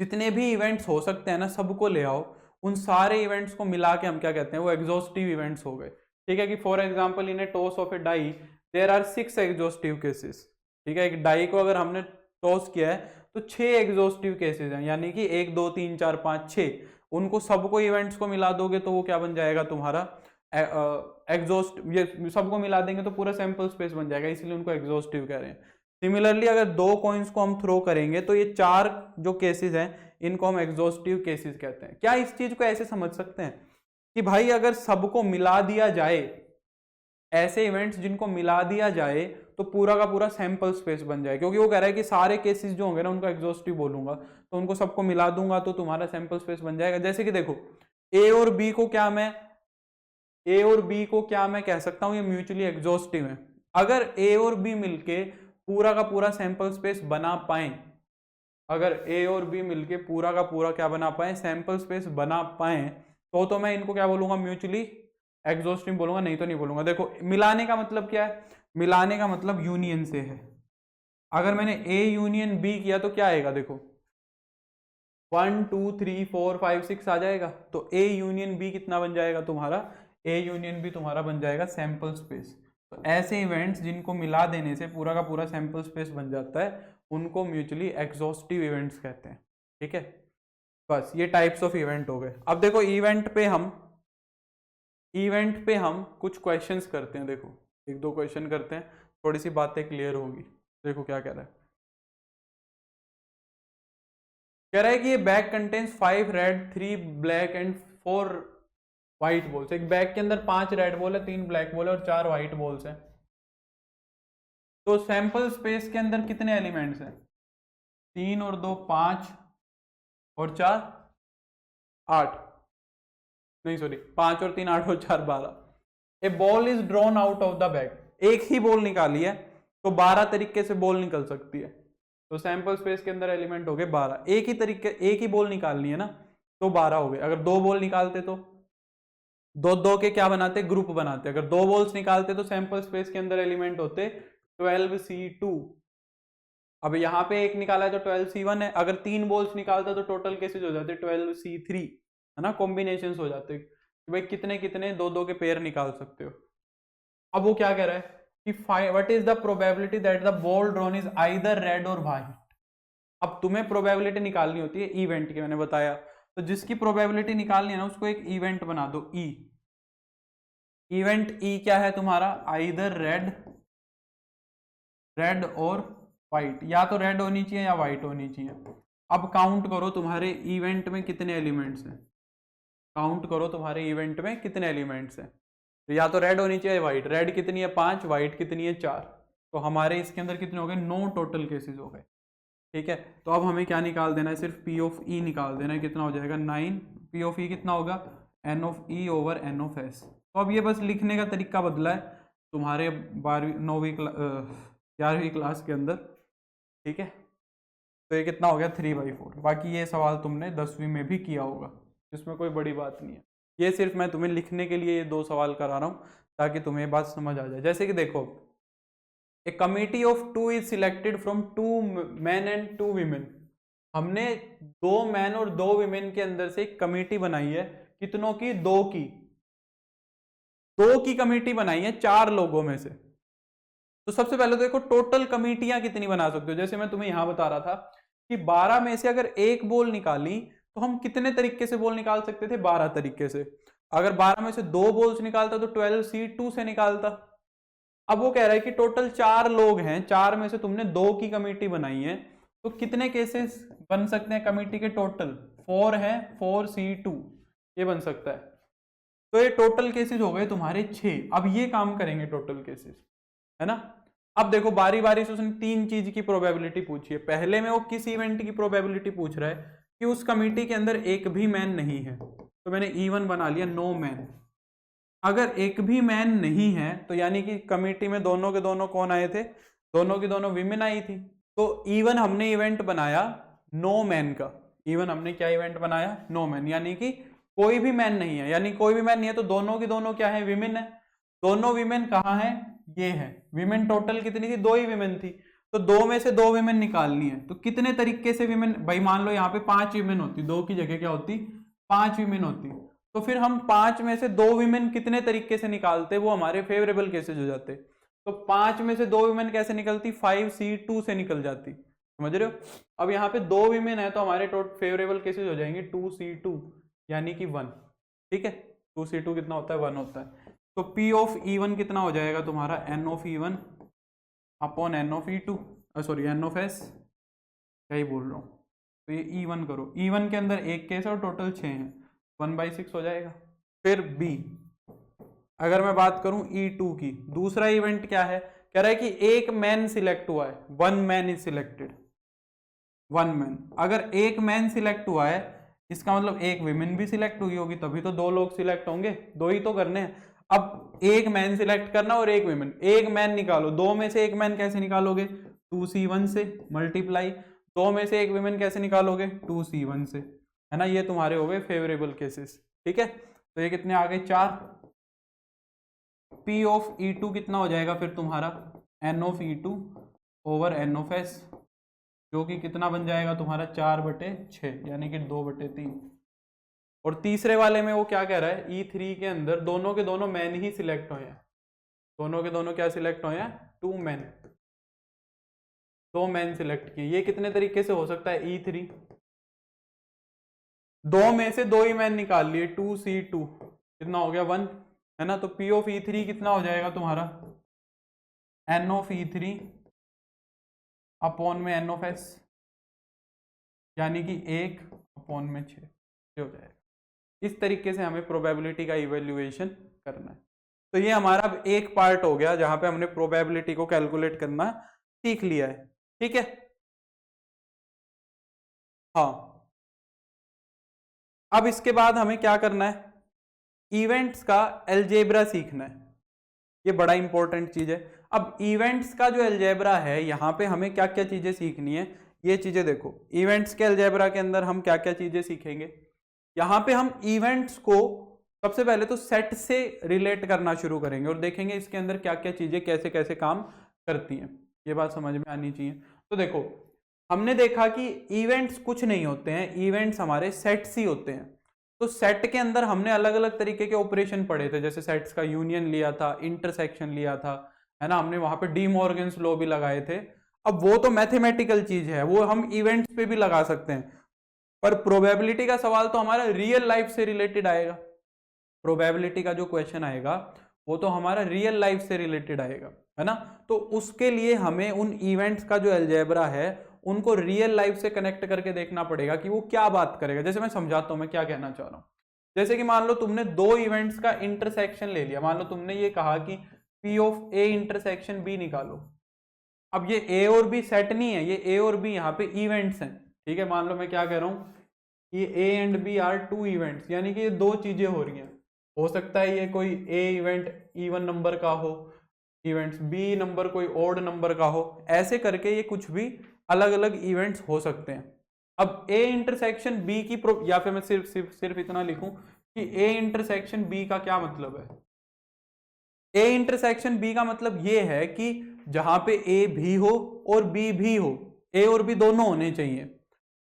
A: जितने भी इवेंट्स हो सकते हैं ना सबको ले आओ, उन सारे इवेंट्स को मिला के हम क्या कहते हैं, वो एग्जॉस्टिव इवेंट्स हो गए। ठीक है कि for example in a toss of a die there are 6 exhaustive cases. ठीक है, एक डाई को अगर हमने टॉस किया है, तो 6 एग्जॉस्टिव केसेस हैं, यानी कि 1 2 3 4 5 6, उनको सबको इवेंट्स को मिला दोगे तो वो क्या बन जाएगा तुम्हारा एग्जॉस्ट, ये सबको मिला देंगे तो पूरा सैंपल स्पेस बन जाएगा, इसलिए उनको एग्जॉस्टिव कह रहे हैं। सिमिलरली अगर 2 कॉइन्स को हम थ्रो करेंगे तो ये 4 जो केसेस हैं इनको हम एग्जॉस्टिव केसेस कहते हैं। क्या इस चीज को ऐसे समझ सकते हैं कि भाई अगर सबको मिला दिया जाए, ऐसे इवेंट्स जिनको मिला दिया जाए तो पूरा का पूरा सैंपल स्पेस बन जाए, क्योंकि वो कह रहा है कि सारे केसेस जो होंगे ना उनको एग्जॉस्टिव बोलूंगा, तो उनको सबको मिला दूंगा तो तुम्हारा सैंपल स्पेस बन जाएगा। जैसे कि देखो ए और बी को क्या मैं कह सकता हूं, ये म्यूचुअली एग्जॉस्टिव है। अगर ए और बी मिलके पूरा का पूरा सैंपल स्पेस बना पाए, अगर ए और बी मिलके पूरा का पूरा क्या बना पाए, सैंपल स्पेस बना पाए, तो मैं इनको क्या बोलूंगा, म्यूचुअली एग्जॉस्टिव बोलूंगा, नहीं तो नहीं बोलूंगा। देखो मिलाने का मतलब क्या है, मिलाने का मतलब यूनियन से है। अगर मैंने ए यूनियन बी किया तो क्या आएगा, देखो 1 2 3 4 5 6 आ जाएगा, तो ए यूनियन बी कितना बन जाएगा तुम्हारा, ए यूनियन बी तुम्हारा बन जाएगा सैंपल स्पेस। तो ऐसे इवेंट्स जिनको मिला देने से पूरा का पूरा सैंपल स्पेस बन जाता है, उनको म्यूचुअली एग्जॉस्टिव इवेंट्स कहते हैं। ठीक है, बस ये टाइप्स ऑफ इवेंट हो गए। अब देखो इवेंट पे हम कुछ क्वेश्चंस करते हैं। देखो 1-2 क्वेश्चन करते हैं, थोड़ी सी बातें क्लियर होगी। देखो क्या कह रहा है, कह रहा है कि ये bag contains 5 red 3 black and 4 white balls. एक बैग के अंदर 5 रेड बॉल है, 3 ब्लैक बॉल है और 4 व्हाइट बॉल्स हैं। तो सैंपल स्पेस के अंदर कितने एलिमेंट्स हैं, 3 और 2 5 और 4 8, नहीं सॉरी 5 और 3 8 और 4 12। A ball is drawn out of the bag, एक ही बॉल निकाली है तो 12 तरीके से बॉल निकल सकती है। तो सैंपल स्पेस के अंदर एलिमेंट हो गए 12, एक ही बॉल निकालनी है ना, तो 12 हो गए। अगर 2 बॉल निकालते तो दो के क्या बनाते, ग्रुप बनाते। अगर 2 बॉल्स निकालते तो सैंपल स्पेस के अंदर एलिमेंट होते 12C2। अब यहाँ पे एक निकाला है तो 12C1 है। अगर 3 बॉल्स निकालता तो टोटल केसेस हो जाते 12C3, है ना, कॉम्बिनेशंस हो जाते भाई कितने कितने 2-2 के पेयर निकाल सकते हो। अब वो क्या कह रहा है कि what is the probability that the ball drawn is either red और व्हाइट। अब तुम्हें प्रोबेबिलिटी निकालनी होती है इवेंट की, मैंने बताया। तो जिसकी प्रोबेबिलिटी निकालनी है ना उसको एक इवेंट बना दो, ई। इवेंट ई क्या है तुम्हारा, आइदर रेड और व्हाइट, या तो रेड होनी चाहिए या व्हाइट होनी चाहिए। अब काउंट करो तुम्हारे इवेंट में कितने एलिमेंट्स हैं, काउंट करो तुम्हारे इवेंट में कितने एलिमेंट्स हैं। तो या तो रेड होनी चाहिए व्हाइट, रेड कितनी है 5, व्हाइट कितनी है 4। तो हमारे इसके अंदर कितने हो गए, 9 टोटल केसेस हो गए। ठीक है, तो अब हमें क्या निकाल देना है, सिर्फ P ऑफ E निकाल देना है। कितना हो जाएगा 9, P ऑफ E कितना होगा N of E over N of S। तो अब ये बस लिखने का तरीका बदला है तुम्हारे 11वीं क्लास के अंदर। ठीक है, तो ये कितना हो गया 3/4। बाकी ये सवाल तुमने 10वीं में भी किया होगा, इसमें कोई बड़ी बात नहीं है। ये सिर्फ मैं तुम्हें लिखने के लिए ये 2 सवाल करा रहा हूँ ताकि तुम्हें बात समझ आ जाए। जैसे कि देखो, ए committee of 2 is selected from 2 men and 2 women। हमने 2 मैन और 2 women के अंदर से एक कमेटी बनाई है, कितनों की, 2 की कमेटी बनाई है 4 लोगों में से। तो सबसे पहले तो देखो टोटल कमेटियां कितनी बना सकते हो। जैसे मैं तुम्हें यहां बता रहा था कि 12 में से अगर एक बॉल निकाली तो हम कितने तरीके से बॉल निकाल सकते थे, 12 तरीके से। अगर 12 में से 2 बॉल्स निकालता तो 12C2 से निकालता। अब वो कह रहा है कि टोटल 4 लोग हैं, 4 में से तुमने 2 की कमेटी बनाई है, तो कितने केसेस बन सकते हैं कमेटी के, टोटल 4 है, 4C2 ये बन सकता है। तो ये टोटल केसेस हो गए तुम्हारे 6। अब ये काम करेंगे टोटल केसेस, है ना। अब देखो बारी बारी से उसने 3 चीज की प्रोबेबिलिटी पूछी है। पहले में वो किस इवेंट की प्रोबेबिलिटी पूछ रहा है कि उस कमेटी के अंदर एक भी मैन नहीं है, तो मैंने E1 बना लिया, नो मैन। अगर एक भी मैन नहीं है तो यानी कि कमेटी में दोनों के दोनों कौन आए थे, दोनों की दोनों विमेन आई थी। तो E1 हमने इवेंट बनाया नो मैन का। E1 हमने क्या इवेंट बनाया, नो मैन, यानी कि कोई भी मैन नहीं है। यानी कोई भी मैन नहीं है तो दोनों की दोनों क्या है, विमेन है। दोनों विमेन कहाँ है, ये है। विमेन टोटल कितनी थी, 2 ही विमेन थी, तो 2 में से 2 विमेन निकालनी है। तो कितने तरीके से विमेन, भाई मान लो यहाँ पे 5 विमेन होती, 2 की जगह क्या होती, 5 विमेन होती। तो फिर हम 5 में से 2 विमेन कितने तरीके से निकालते, वो हमारे फेवरेबल केसेस हो जाते। तो 5 में से 2 विमेन कैसे निकलती, 5C2 से निकल जाती। समझ रहे हो। अब यहाँ पे 2 वीमेन है तो हमारे टोटल फेवरेबल केसेस हो जाएंगे 2C2 यानी कि 1, ठीक है। 2C2 कितना होता है, 1 होता है। तो P ऑफ E1 कितना हो जाएगा तुम्हारा, N of E1 upon N of E2, sorry N of S, क्या ही बोल रहा हूँ। तो ये E1 करो, E1 के अंदर एक केस है और टोटल 6 हैं, 1/6 हो जाएगा। फिर B, अगर मैं बात करूं E2 की, दूसरा इवेंट क्या है, कह रहा है कि एक मैन सिलेक्ट हुआ है, 1 मैन इज सिलेक्टेड, 1 मैन। अगर एक मैन सिलेक्ट हुआ है इसका मतलब एक विमेन भी सिलेक्ट हुई होगी, तभी तो 2 लोग सिलेक्ट होंगे, 2 ही तो करने हैं। अब एक मैन सिलेक्ट करना और एक विमेन, एक मैन निकालो, 2 में से एक मैन कैसे निकालोगे, 2C1 से मल्टीप्लाई, 2 में से एक विमेन कैसे निकालोगे, 2C1 से, है ना। ये तुम्हारे हो गए फेवरेबल केसेस, ठीक है। तो ये कितने आ गए, 4। P ऑफ E2 कितना हो जाएगा फिर तुम्हारा, N of E2 over N of S, जो कि कितना बन जाएगा तुम्हारा 4/6 यानी कि 2/3। और तीसरे वाले में वो क्या कह रहा है, E3 के अंदर दोनों के दोनों मैन ही सिलेक्ट हुए हैं, दोनों के दोनों क्या सिलेक्ट हुए हैं, 2 मैन, 2 मैन सिलेक्ट किए। ये कितने तरीके से हो सकता है, E3 2 में से 2 ही मैन निकाल लिए, 2C2 कितना हो गया 1, है ना। तो P ऑफ E3 कितना हो जाएगा तुम्हारा, N ऑफ E3 अपॉन में N ऑफ S, यानी कि 1 अपॉन में 6 हो जाएगा। इस तरीके से हमें प्रोबेबिलिटी का इवेल्युएशन करना है। तो ये हमारा अब एक पार्ट हो गया जहां पे हमने प्रोबेबिलिटी को कैलकुलेट करना सीख लिया है, ठीक है। हाँ, अब इसके बाद हमें क्या करना है, इवेंट्स का अलजेब्रा सीखना है, ये बड़ा इंपॉर्टेंट चीज है। अब इवेंट्स का जो अलजेब्रा है, यहाँ पे हमें क्या क्या चीजें सीखनी है, ये चीजें देखो। इवेंट्स के अलजेब्रा के अंदर हम क्या क्या चीजें सीखेंगे, यहाँ पे हम इवेंट्स को सबसे पहले तो सेट से रिलेट करना शुरू करेंगे और देखेंगे इसके अंदर क्या क्या चीजें कैसे कैसे काम करती हैं, ये बात समझ में आनी चाहिए। तो देखो, हमने देखा कि इवेंट्स कुछ नहीं होते हैं, इवेंट्स हमारे सेट्स ही होते हैं। तो सेट के अंदर हमने अलग अलग तरीके के ऑपरेशन पढ़े थे, जैसे सेट्स का यूनियन लिया था, इंटरसेक्शन लिया था, है ना। हमने वहां पे डी मॉर्गन्स लॉ भी लगाए थे। अब वो तो मैथमेटिकल चीज है, वो हम इवेंट्स पे भी लगा सकते हैं, पर प्रोबेबिलिटी का सवाल तो हमारा रियल लाइफ से रिलेटेड आएगा। प्रोबेबिलिटी का जो क्वेश्चन आएगा वो तो हमारा रियल लाइफ से रिलेटेड आएगा, है ना। तो उसके लिए हमें उन इवेंट्स का जो अलजेब्रा है उनको रियल लाइफ से कनेक्ट करके देखना पड़ेगा कि वो क्या बात करेगा। जैसे मैं समझाता हूं मैं क्या कहना चाह रहा हूं। जैसे कि मान लो तुमने 2 इवेंट्स का इंटरसेक्शन ले लिया, मान लो तुमने ये कहा कि P of A intersection B निकालो। अब ये A और B सेट नहीं है, ये A और B यहाँ पे इवेंट्स हैं, ठीक है। मान लो मैं क्या कह रहा हूँ, ये A and B are 2 events, यानी कि ये 2 चीजें हो रही हैं। हो सकता है ये कोई A इवेंट इवन नंबर का हो, इवेंट्स B नंबर कोई ऑड नंबर का हो, ऐसे करके ये कुछ भी अलग अलग इवेंट्स हो सकते हैं। अब A इंटरसेक्शन B की या फिर मैं सिर्फ इतना लिखूं कि A इंटरसेक्शन B का क्या मतलब है। A इंटरसेक्शन B का मतलब ये है कि जहां पे A भी हो और B भी हो, A और B दोनों होने चाहिए।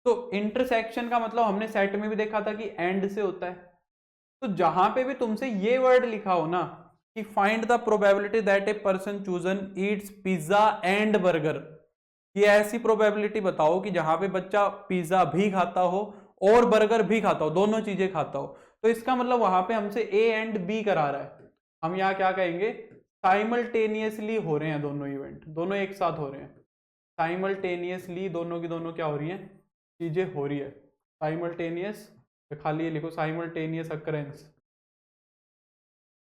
A: तो इंटरसेक्शन का मतलब हमने सेट में भी देखा था कि एंड से होता है। तो जहां पे भी तुमसे ये वर्ड लिखा हो ना कि find the probability that a person chosen Yeats pizza and burger, ये ऐसी प्रोबेबिलिटी बताओ कि जहां पे बच्चा पिज्जा भी खाता हो और बर्गर भी खाता हो, दोनों चीजें खाता हो। तो इसका मतलब वहां पे हमसे ए एंड बी करा रहा है। हम यहाँ क्या कहेंगे, साइमल्टेनियसली हो रहे हैं दोनों इवेंट, दोनों एक साथ हो रहे हैं। साइमल्टेनियसली दोनों की दोनों क्या हो रही है, चीजें हो रही है। साइमल्टेनियस, खाली ये लिखो simultaneous occurrence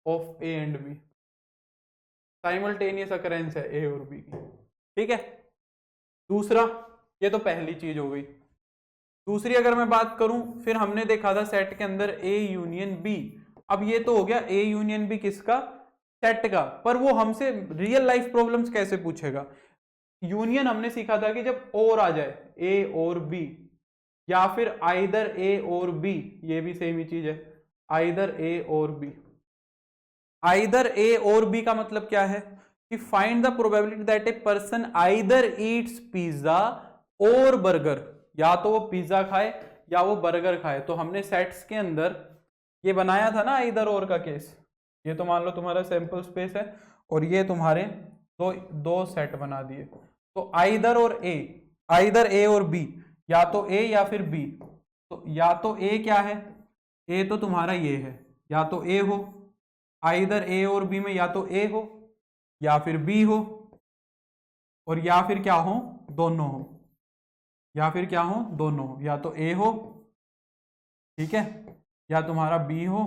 A: of A and B, simultaneous occurrence है ए और बी की, ठीक है। दूसरा, ये तो पहली चीज हो गई। दूसरी अगर मैं बात करूं, फिर हमने देखा था सेट के अंदर ए यूनियन बी। अब ये तो हो गया ए यूनियन बी किसका, सेट का, पर वो हमसे रियल लाइफ प्रॉब्लम्स कैसे पूछेगा। यूनियन हमने सीखा था कि जब और आ जाए, ए और बी, या फिर आइदर ए और बी, ये भी सेम ही चीज है, आइदर ए और बी। आइदर ए और बी का मतलब क्या है कि find the probability that a person either Yeats pizza और बर्गर, या तो वो पिज्जा खाए या वो बर्गर खाए। तो हमने सेट्स के अंदर ये बनाया था ना आइदर और का केस। ये तो मान लो तुम्हारा सैंपल स्पेस है और ये तुम्हारे दो सेट बना दिए। तो आइदर और ए, आइदर ए और बी, या तो ए या फिर बी। तो या तो ए क्या है, ए तो तुम्हारा ये है, या तो ए हो, आइदर ए और बी में या तो ए हो या फिर बी हो, और या फिर क्या हो, दोनों हो, या फिर क्या हो, दोनों हो, या तो ए हो, ठीक है, या तुम्हारा बी हो,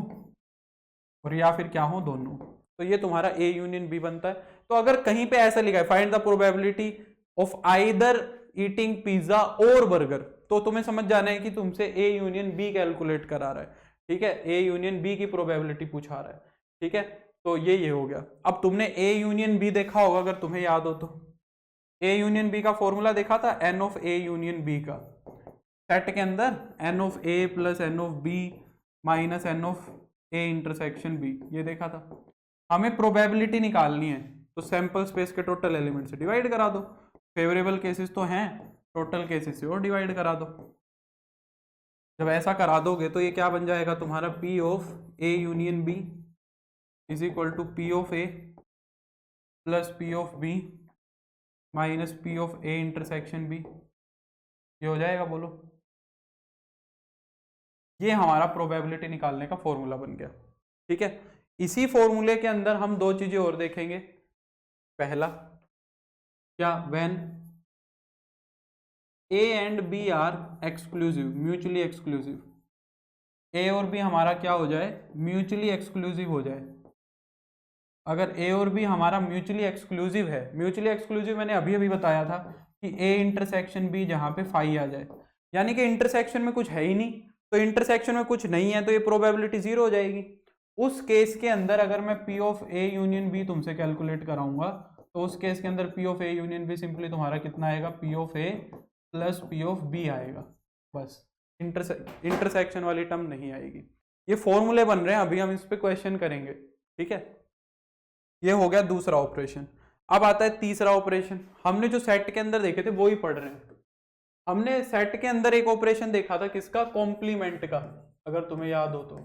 A: और या फिर क्या हो, दोनों। तो ये तुम्हारा ए यूनियन बी बनता है। तो अगर कहीं पे ऐसा लिखा है find the probability of either eating pizza और बर्गर, तो तुम्हें समझ जाना है कि तुमसे ए यूनियन बी कैलकुलेट करा रहा है, ठीक है, ए यूनियन बी की प्रोबेबिलिटी पूछा रहा है, ठीक है। तो ये हो गया। अब तुमने ए यूनियन बी देखा होगा, अगर तुम्हें याद हो तो ए यूनियन बी का फॉर्मूला देखा था, N of A union B का, सेट के अंदर N of A plus N of B minus N of A intersection B, ये देखा था। हमें प्रोबेबिलिटी निकालनी है, तो सैंपल स्पेस के टोटल एलिमेंट से डिवाइड करा दो, फेवरेबल केसेस तो हैं, टोटल केसेस से और डिवाइड करा दो। जब ऐसा करा दोगे तो ये क्या बन जाएगा तुम्हारा, P of A union B is equal to P of A plus P of B minus P of A intersection B, ये हो जाएगा, बोलो। ये हमारा प्रोबेबिलिटी निकालने का फॉर्मूला बन गया, ठीक है। इसी फॉर्मूले के अंदर हम दो चीजें और देखेंगे। पहला क्या, when A and B are exclusive, mutually exclusive, A और बी हमारा क्या हो जाए, म्यूचुअली एक्सक्लूसिव हो जाए। अगर ए और बी हमारा म्यूचुअली एक्सक्लूसिव है, म्यूचुअली एक्सक्लूसिव मैंने अभी अभी बताया था कि ए इंटरसेक्शन बी जहां पे फाई आ जाए, यानी कि इंटरसेक्शन में कुछ है ही नहीं, तो इंटरसेक्शन में कुछ नहीं है तो ये प्रोबेबिलिटी जीरो हो जाएगी। उस केस के अंदर अगर मैं P of A union B तुमसे कैलकुलेट कराऊंगा, तो उस केस के अंदर P of A union B simply तुम्हारा कितना आएगा, P of A plus P of B आएगा, बस। इंटरसेक्शन वाली टर्म नहीं आएगी। ये फॉर्मूले बन रहे हैं, अभी हम इस पे क्वेश्चन करेंगे, ठीक है। ये हो गया दूसरा ऑपरेशन। अब आता है तीसरा ऑपरेशन। हमने जो सेट के अंदर देखे थे वो ही पढ़ रहे हैं। हमने सेट के अंदर एक ऑपरेशन देखा था, किसका, कॉम्प्लीमेंट का, अगर तुम्हें याद हो तो।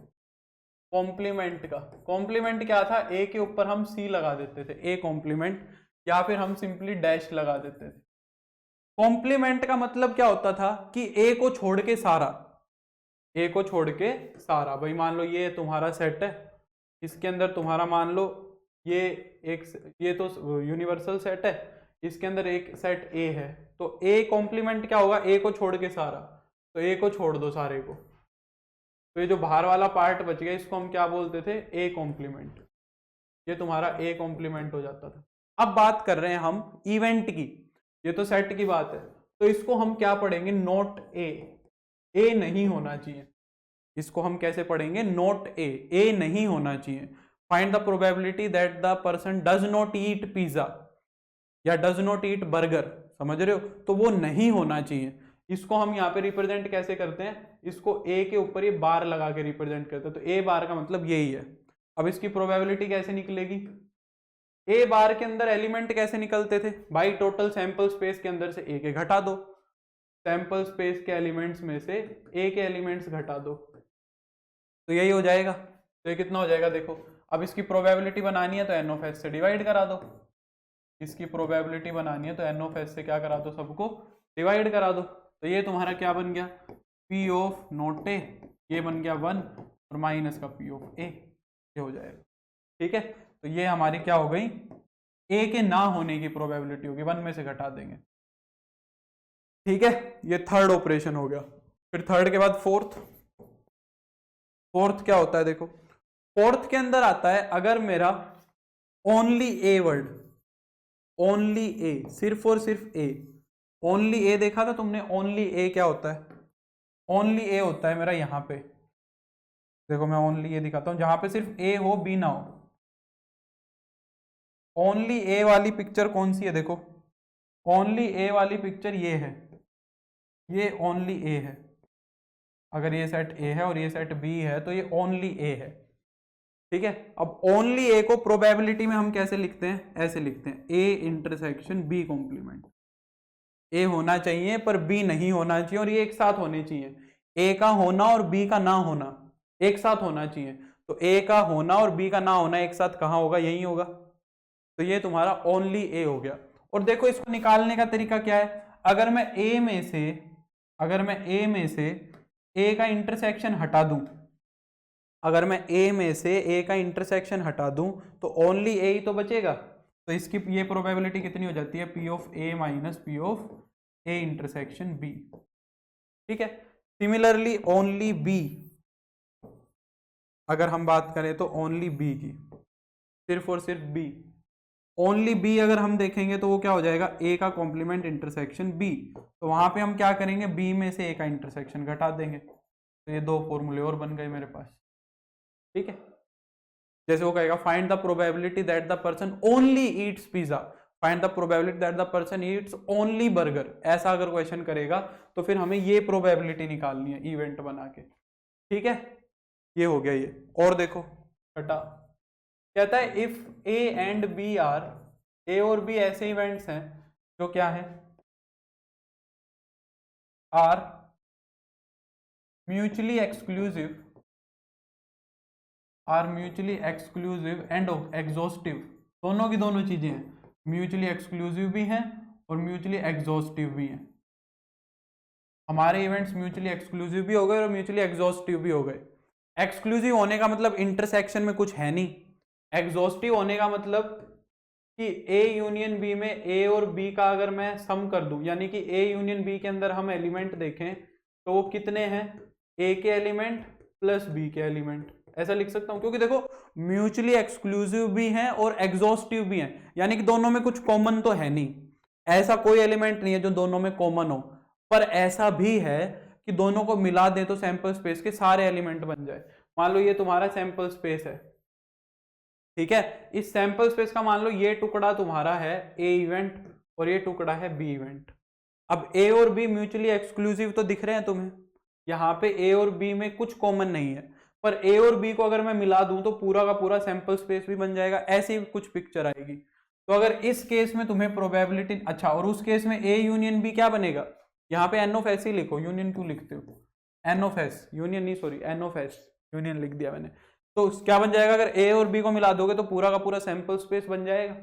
A: कॉम्प्लीमेंट का, कॉम्प्लीमेंट क्या था, ए के ऊपर हम सी लगा देते थे, ए कॉम्प्लीमेंट, या फिर हम सिंपली डैश लगा देते थे। कॉम्प्लीमेंट का मतलब क्या होता था कि ए को छोड़ के सारा, ए को छोड़ के सारा, भाई मान लो ये तुम्हारा सेट है, इसके अंदर तुम्हारा मान लो ये तो यूनिवर्सल सेट है, इसके अंदर एक सेट ए है, तो ए कॉम्प्लीमेंट क्या होगा, ए को छोड़ के सारा, तो ए को छोड़ दो सारे को, तो ये जो बाहर वाला पार्ट बच गया इसको हम क्या बोलते थे, ए कॉम्प्लीमेंट। ये तुम्हारा ए कॉम्प्लीमेंट हो जाता था। अब बात कर रहे हैं हम इवेंट की, ये तो सेट की बात है, तो इसको हम क्या पढ़ेंगे, नोट ए नहीं होना चाहिए। इसको हम कैसे पढ़ेंगे, नोट ए नहीं होना चाहिए। Find the probability that the person does not eat pizza या डज नॉट ईट बर्गर, समझ रहे हो, तो वो नहीं होना चाहिए। इसको हम यहाँ पे रिप्रेजेंट कैसे करते हैं, इसको ए के ऊपर ये बार लगा के रिप्रेजेंट करते हैं, तो ए बार का मतलब यही है। अब इसकी प्रोबेबिलिटी कैसे निकलेगी, ए बार के अंदर एलिमेंट कैसे निकलते थे भाई, टोटल सैंपल स्पेस के अंदर से ए के घटा दो, सैंपल स्पेस के एलिमेंट्स में से ए के एलिमेंट्स घटा दो, तो यही हो जाएगा। तो ये कितना हो जाएगा, देखो। अब इसकी प्रोबेबिलिटी बनानी है तो एन ऑफ एस से डिवाइड करा दो, इसकी प्रोबेबिलिटी बनानी है तो एन ऑफ एस से क्या करा दो, सबको डिवाइड करा दो। तो ये तुम्हारा क्या बन गया, पी ऑफ नॉट ए, ये बन गया 1 और माइनस का पी ऑफ ए, ये हो जाएगा, ठीक है। तो ये हमारी क्या हो गई, ए के ना होने की प्रोबेबिलिटी होगी, 1 में से घटा देंगे, ठीक है। ये थर्ड ऑपरेशन हो गया। फिर थर्ड के बाद फोर्थ क्या होता है, देखो फोर्थ के अंदर आता है, अगर मेरा ओनली ए वर्ड, ओनली ए, सिर्फ और सिर्फ ए, ओनली ए देखा था तुमने, ओनली ए क्या होता है, ओनली ए होता है मेरा यहाँ पे, देखो मैं ओनली ए दिखाता हूं, जहां पे सिर्फ ए हो बी ना हो। ओनली ए वाली पिक्चर कौन सी है, देखो ओनली ए वाली पिक्चर ये है, ये ओनली ए है। अगर ये सेट ए है और ये सेट बी है तो ये ओनली ए है, ठीक है। अब ओनली ए को प्रोबेबिलिटी में हम कैसे लिखते हैं, ऐसे लिखते हैं, ए इंटरसेक्शन बी कॉम्प्लीमेंट। ए होना चाहिए पर बी नहीं होना चाहिए, और ये एक साथ होने चाहिए, ए का होना और बी का ना होना एक साथ होना चाहिए। तो ए का होना और बी का ना होना एक साथ कहाँ होगा, यही होगा। तो ये तुम्हारा ओनली ए हो गया। और देखो इसको निकालने का तरीका क्या है, अगर मैं ए में से ए का इंटरसेक्शन हटा दूं, अगर मैं ए में से ए का इंटरसेक्शन हटा दूं तो ओनली ए ही तो बचेगा। तो इसकी ये प्रोबेबिलिटी कितनी हो जाती है, P of A minus P of A intersection B. ठीक है, सिमिलरली ओनली बी, अगर हम बात करें तो ओनली बी की, सिर्फ और सिर्फ बी, ओनली बी अगर हम देखेंगे तो वो क्या हो जाएगा, ए का कॉम्प्लीमेंट इंटरसेक्शन बी। तो वहां पे हम क्या करेंगे, बी में से ए का इंटरसेक्शन घटा देंगे। तो ये दो फॉर्मूले और बन गए मेरे पास। ठीक है, जैसे वो कहेगा find the probability that the person only Yeats pizza, find the probability that the person Yeats only burger, ऐसा अगर क्वेश्चन करेगा तो फिर हमें ये प्रोबेबिलिटी निकालनी है इवेंट बना के। ठीक है, ये हो गया ये। और देखो छठा कहता है if A and B are, A और बी ऐसे इवेंट्स हैं जो क्या है, are mutually exclusive, are mutually exclusive and exhaustive, दोनों की दोनों चीजें हैं, म्यूचुअली एक्सक्लूसिव भी हैं और म्यूचुअली एग्जॉस्टिव भी हैं। हमारे इवेंट्स म्यूचुअली एक्सक्लूसिव भी हो गए और म्यूचुअली एग्जॉस्टिव भी हो गए। एक्सक्लूसिव होने का मतलब इंटरसेक्शन में कुछ है नहीं, एग्जॉस्टिव होने का मतलब कि ए यूनियन बी में ए और बी का अगर मैं सम कर दूं, यानी कि ए यूनियन बी के अंदर हम एलिमेंट देखें तो वो कितने हैं, ए के एलिमेंट प्लस बी के एलिमेंट, ऐसा लिख सकता हूं। क्योंकि देखो म्यूचुअली एक्सक्लूसिव भी हैं और एग्जॉस्टिव भी हैं, यानी कि दोनों में कुछ कॉमन तो है नहीं, ऐसा कोई एलिमेंट नहीं है जो दोनों में कॉमन हो। पर ऐसा भी है कि दोनों को मिला दे तो सैंपल स्पेस के सारे एलिमेंट बन जाए। मान लो ये तुम्हारा सैंपल स्पेस है, ठीक है, इस सैंपल स्पेस का मान लो ये टुकड़ा तुम्हारा है ए इवेंट और ये टुकड़ा है बी इवेंट। अब ए और बी म्यूचुअली एक्सक्लूसिव तो दिख रहे हैं तुम्हें, यहाँ पे ए और बी में कुछ कॉमन नहीं है, पर ए और बी को अगर मैं मिला दूं तो पूरा का पूरा सैंपल स्पेस भी बन जाएगा, ऐसी कुछ पिक्चर आएगी। तो अगर इस केस में तुम्हें प्रोबेबिलिटी, अच्छा, और उस केस में ए यूनियन बी क्या बनेगा, यहाँ पे एन ऑफ एस ही लिखो, यूनियन क्यों लिखते हो, एन ऑफ एस, यूनियन नहीं sorry N of S, union लिख दिया मैंने। तो क्या बन जाएगा, अगर ए और बी को मिला दोगे तो पूरा का पूरा सैंपल स्पेस बन जाएगा।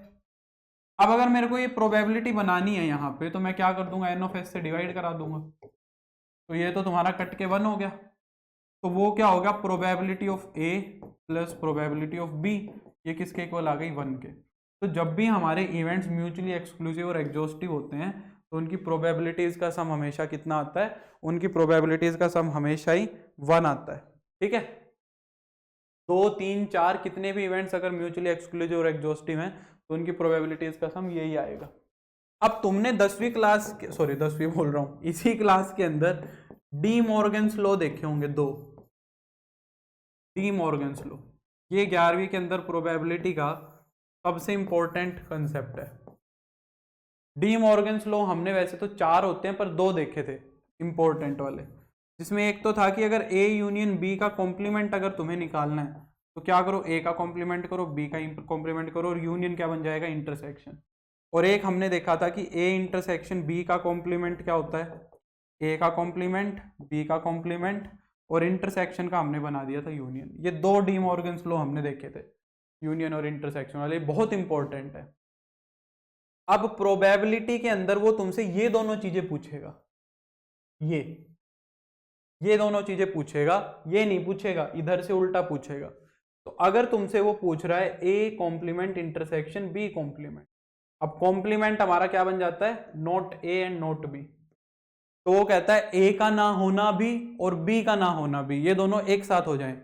A: अब अगर मेरे को ये प्रोबेबिलिटी बनानी है यहाँ पे तो मैं क्या कर दूंगा, एन ऑफ एस से डिवाइड करा दूंगा, तो ये तो तुम्हारा कट के 1 हो गया। तो वो क्या होगा, probability of A plus probability of B, ये किसके इक्वल आ गई, 1 के। तो जब भी हमारे इवेंट्स म्यूचुअली एक्सक्लूसिव और एग्जॉस्टिव होते हैं तो उनकी प्रोबेबिलिटीज का सम हमेशा कितना आता है, उनकी प्रोबेबिलिटीज का सम हमेशा ही 1 आता है। ठीक है, 2, 3, 4 कितने भी इवेंट्स अगर म्यूचुअली एक्सक्लूसिव और एग्जॉस्टिव हैं तो उनकी प्रोबेबिलिटीज का सम यही आएगा। अब तुमने 10वीं क्लास, सॉरी 10वीं बोल रहा हूं, इसी क्लास के अंदर डी मॉर्गन्स लॉ देखे होंगे, 2 डी मॉर्गन्स लॉ, ये 11वीं के अंदर प्रोबेबिलिटी का सबसे इंपॉर्टेंट कंसेप्ट है। डी मॉर्गन्स लॉ हमने वैसे तो 4 होते हैं पर 2 देखे थे इंपॉर्टेंट वाले, जिसमें एक तो था कि अगर ए यूनियन बी का कॉम्प्लीमेंट अगर तुम्हें निकालना है तो क्या करो, ए का कॉम्प्लीमेंट करो, बी का कॉम्प्लीमेंट करो और यूनियन क्या बन जाएगा, इंटरसेक्शन। और एक हमने देखा था कि ए इंटरसेक्शन बी का कॉम्प्लीमेंट क्या होता है, ए का कॉम्प्लीमेंट, बी का कॉम्प्लीमेंट और इंटरसेक्शन का हमने बना दिया था यूनियन। ये 2 डी मॉर्गन्स लॉ हमने देखे थे, यूनियन और इंटरसेक्शन वाले, बहुत इंपॉर्टेंट है। अब प्रोबेबिलिटी के अंदर वो तुमसे ये दोनों चीजें पूछेगा, ये दोनों चीजें पूछेगा, ये नहीं पूछेगा, इधर से उल्टा पूछेगा। तो अगर तुमसे वो पूछ रहा है A complement intersection B complement, अब कॉम्प्लीमेंट हमारा क्या बन जाता है, not A and not B. तो वो कहता है ए का ना होना भी और बी का ना होना भी, ये दोनों एक साथ हो जाएं,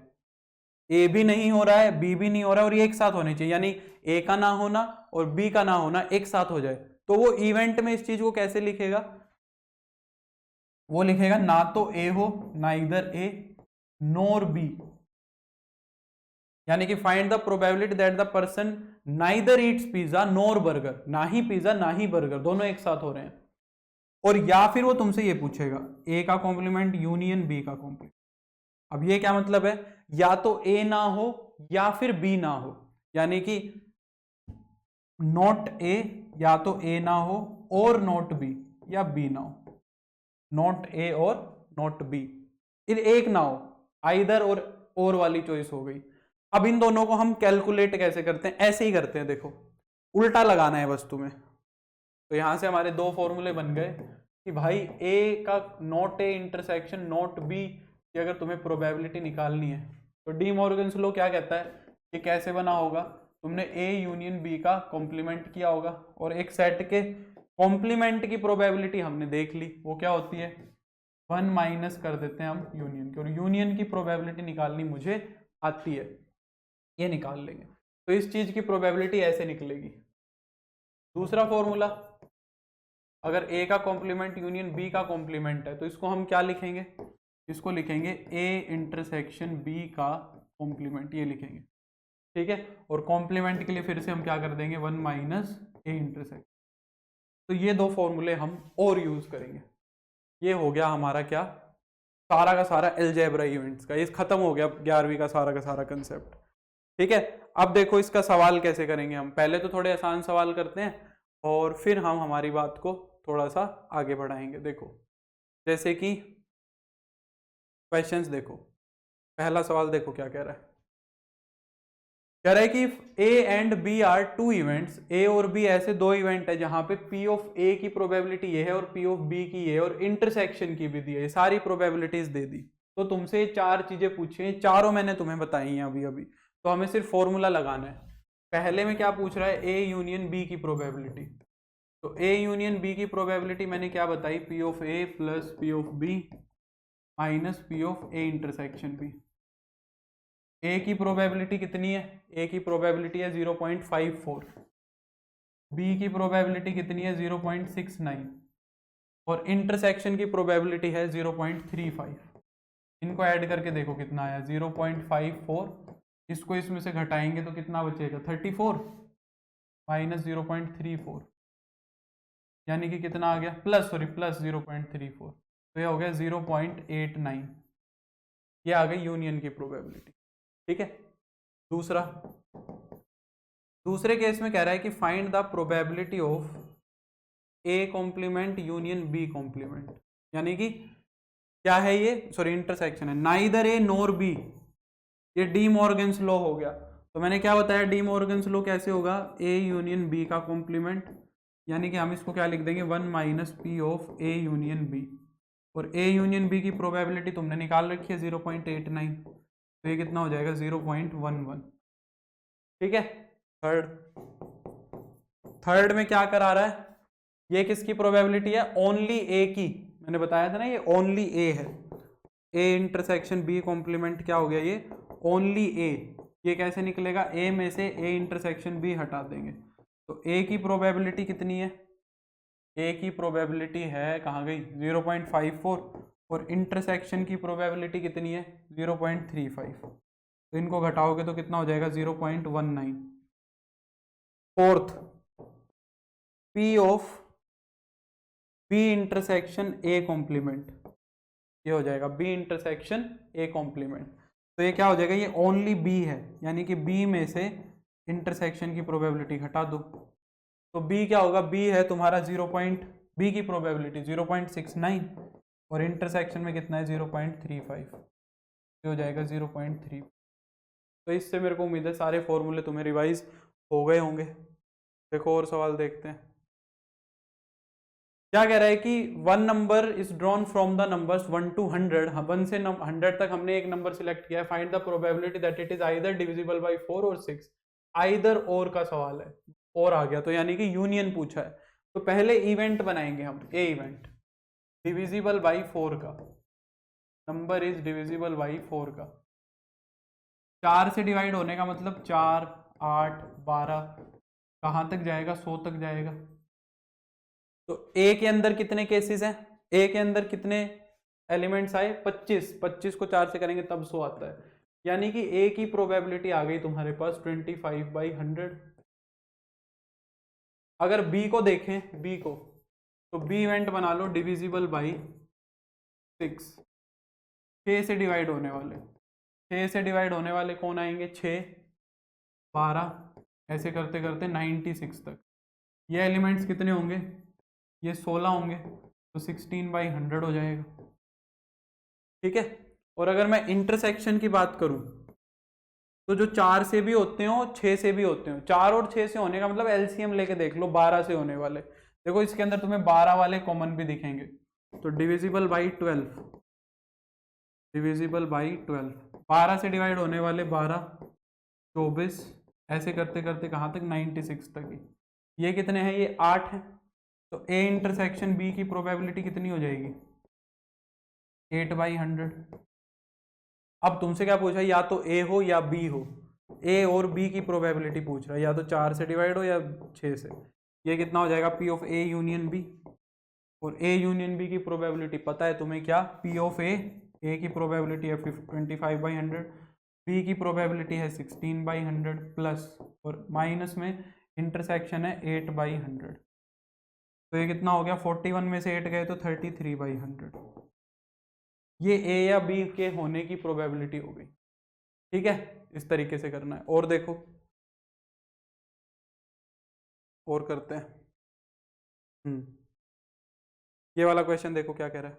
A: ए भी नहीं हो रहा है, बी भी नहीं हो रहा है और ये एक साथ होने चाहिए, यानी ए का ना होना और बी का ना होना एक साथ हो जाए। तो वो इवेंट में इस चीज को कैसे लिखेगा, वो लिखेगा ना तो ए हो ना इधर ए नोर बी, यानी कि find the probability that the person neither Yeats pizza NOR burger, ना ही पिज्जा ना ही बर्गर, दोनों एक साथ हो रहे हैं। और या फिर वो तुमसे ये पूछेगा ए का कॉम्प्लीमेंट यूनियन बी का कॉम्प्लीमेंट। अब ये क्या मतलब है, या तो ए ना हो या फिर बी ना हो, यानी कि नॉट ए, या तो ए ना हो और नॉट बी, या बी ना हो, नॉट ए और नॉट बी, एक ना हो, आइदर और वाली चॉइस हो गई। अब इन दोनों को हम कैलकुलेट कैसे करते हैं, ऐसे ही करते हैं, देखो उल्टा लगाना है बस तुम्हें। तो यहां से हमारे 2 फॉर्मूले बन गए, कि भाई ए का not A intersection not be की अगर तुम्हें प्रोबेबिलिटी निकालनी है तो डी मॉर्गन्स लॉ क्या कहता है कि कैसे बना होगा, तुमने ए यूनियन बी का कॉम्प्लीमेंट किया होगा और एक सेट के कॉम्प्लीमेंट की प्रोबेबिलिटी हमने देख ली, वो क्या होती है 1 माइनस कर देते हैं हम यूनियन की, और यूनियन की प्रोबेबिलिटी निकालनी मुझे आती है, ये निकाल लेंगे। तो इस चीज की प्रोबेबिलिटी ऐसे निकलेगी। दूसरा फॉर्मूला, अगर ए का कॉम्प्लीमेंट यूनियन बी का कॉम्प्लीमेंट है तो इसको हम क्या लिखेंगे, इसको लिखेंगे ए इंटरसेक्शन बी का कॉम्प्लीमेंट, ये लिखेंगे, ठीक है। और कॉम्प्लीमेंट के लिए फिर से हम क्या कर देंगे 1 माइनस ए इंटरसेक्शन। तो ये दो फॉर्मूले हम और यूज करेंगे। ये हो गया हमारा क्या, सारा का सारा अलजेब्रा इवेंट्स का, ये खत्म हो गया 11वीं का सारा कंसेप्ट, ठीक है। अब देखो इसका सवाल कैसे करेंगे हम, पहले तो थोड़े आसान सवाल करते हैं और फिर हम हमारी बात को थोड़ा सा आगे बढ़ाएंगे। देखो जैसे कि क्वेश्चंस देखो, पहला सवाल देखो क्या कह रहा है, कह रहा है कि A and B are two events, A और बी ऐसे दो इवेंट है जहां पे पी ऑफ ए की प्रोबेबिलिटी ये है और पी ऑफ बी की ये, और इंटरसेक्शन की भी दी है, सारी प्रोबेबिलिटीज दे दी। तो तुमसे चार चीजें पूछी हैं, चारों मैंने तुम्हें बताई हैं अभी अभी, तो हमें सिर्फ फॉर्मूला लगाना है। पहले में क्या पूछ रहा है, ए यूनियन बी की प्रोबेबिलिटी, तो ए यूनियन बी की प्रोबेबिलिटी मैंने क्या बताई, P of A plus P of B minus P of A intersection B. A की प्रोबेबिलिटी कितनी है, ए की प्रोबेबिलिटी है 0.54, बी की प्रोबेबिलिटी कितनी है 0.69 और इंटरसेक्शन की प्रोबेबिलिटी है 0.35। इनको ऐड करके देखो कितना आया 0.54, इसको इसमें से घटाएंगे तो कितना बचेगा 34 माइनस 0.34, यानी कि कितना आ गया प्लस 0.34, तो ये हो गया 0.89, ये आ गई यूनियन की प्रोबेबिलिटी, ठीक है। दूसरे केस में कह रहा है कि find the probability of A complement union B complement, यानी कि क्या है ये, सॉरी इंटरसेक्शन है, नाइदर ए नोर बी, ये डी मॉर्गन्स लॉ हो गया। तो मैंने क्या बताया डी मॉर्गन्स लॉ कैसे होगा, ए यूनियन बी का कॉम्प्लीमेंट, यानी कि हम इसको क्या लिख देंगे 1 minus P of A union B, और ए यूनियन बी की प्रोबेबिलिटी तुमने निकाल रखी है 0.89, तो ये कितना हो जाएगा 0.11, ठीक है। थर्ड में क्या करा रहा है, ये किसकी प्रोबेबिलिटी है, ओनली ए की, मैंने बताया था ना ये ओनली ए है, ए इंटरसेक्शन बी कॉम्प्लीमेंट क्या हो गया ये ओनली ए, ये कैसे निकलेगा, ए में से ए इंटरसेक्शन बी हटा देंगे, तो ए की प्रोबेबिलिटी कितनी है, ए की प्रोबेबिलिटी है कहाँ गई 0.54 और इंटरसेक्शन की प्रोबेबिलिटी कितनी है 0.35, तो इनको घटाओगे तो कितना हो जाएगा 0.19। Fourth, P of B intersection A complement, ये हो जाएगा बी इंटरसेक्शन ए कॉम्प्लीमेंट, तो ये क्या हो जाएगा, ये ओनली बी है, यानी कि बी में से इंटरसेक्शन की प्रोबेबिलिटी घटा दो, तो बी क्या होगा, बी है तुम्हारा बी की प्रोबेबिलिटी 0.69 और इंटरसेक्शन में कितना है 0.35, ये हो जाएगा 0.3। तो इससे मेरे को उम्मीद है सारे फॉर्मूले तुम्हें रिवाइज हो गए होंगे। देखो और सवाल देखते हैं, क्या कह रहा है कि one number is drawn from the numbers 1 to 100, 1 से 100 तक हमने एक नंबर सिलेक्ट किया है, find the probability that it is either divisible by 4 और 6, आइदर और का सवाल है, और आ गया तो यानी कि यूनियन पूछा है। तो पहले इवेंट बनाएंगे हम, ए इवेंट डिविजिबल बाई 4 का, नंबर इज डिविजिबल बाई 4 का, 4 से डिवाइड होने का मतलब 4, 8, 12, कहाँ तक जाएगा 100 तक जाएगा। तो ए के अंदर कितने केसेस हैं, ए के अंदर कितने एलिमेंट्स आए 25, 25 को 4 से करेंगे तब 100 आता है, यानी कि ए की प्रोबेबिलिटी आ गई तुम्हारे पास 25/100। अगर बी को देखें, बी को, तो बी इवेंट बना लो डिविजिबल बाई 6, 6 से डिवाइड होने वाले, 6 से डिवाइड होने वाले कौन आएंगे 6, 12, ऐसे करते करते 96 तक। ये एलिमेंट्स कितने होंगे, ये 16 होंगे, तो 16/100 हो जाएगा, ठीक है। और अगर मैं इंटरसेक्शन की बात करूं तो जो 4 से भी होते हो 6 से भी होते हो, 4 और 6 से होने का मतलब एलसीएम लेके देख लो 12 से होने वाले, देखो इसके अंदर तुम्हें 12 वाले कॉमन भी दिखेंगे, तो डिविजिबल बाई 12, डिविजिबल बाई 12, 12 से डिवाइड होने वाले 12, 24, ऐसे करते करते कहाँ तक 96 तक ही। ये कितने हैं, ये 8 है, तो ए इंटरसेक्शन बी की प्रोबेबिलिटी कितनी हो जाएगी, 8/100। अब तुमसे क्या पूछा, या तो ए हो या बी हो, ए और बी की प्रोबेबिलिटी पूछ रहा है, या तो 4 से डिवाइड हो या 6 से। ये कितना हो जाएगा, P of A union B, और ए यूनियन बी की प्रोबेबिलिटी पता है तुम्हें क्या, पी ऑफ ए की प्रोबेबिलिटी है 25/100, बी की प्रोबेबिलिटी है 16/100 प्लस, और माइनस में इंटरसेक्शन है 8/100, तो ये कितना हो गया, 41 में से 8 गए तो 33/100। ये ए या बी के होने की प्रोबेबिलिटी हो गई। ठीक है, इस तरीके से करना है। और देखो, और करते हैं। ये वाला क्वेश्चन देखो क्या कह रहा है।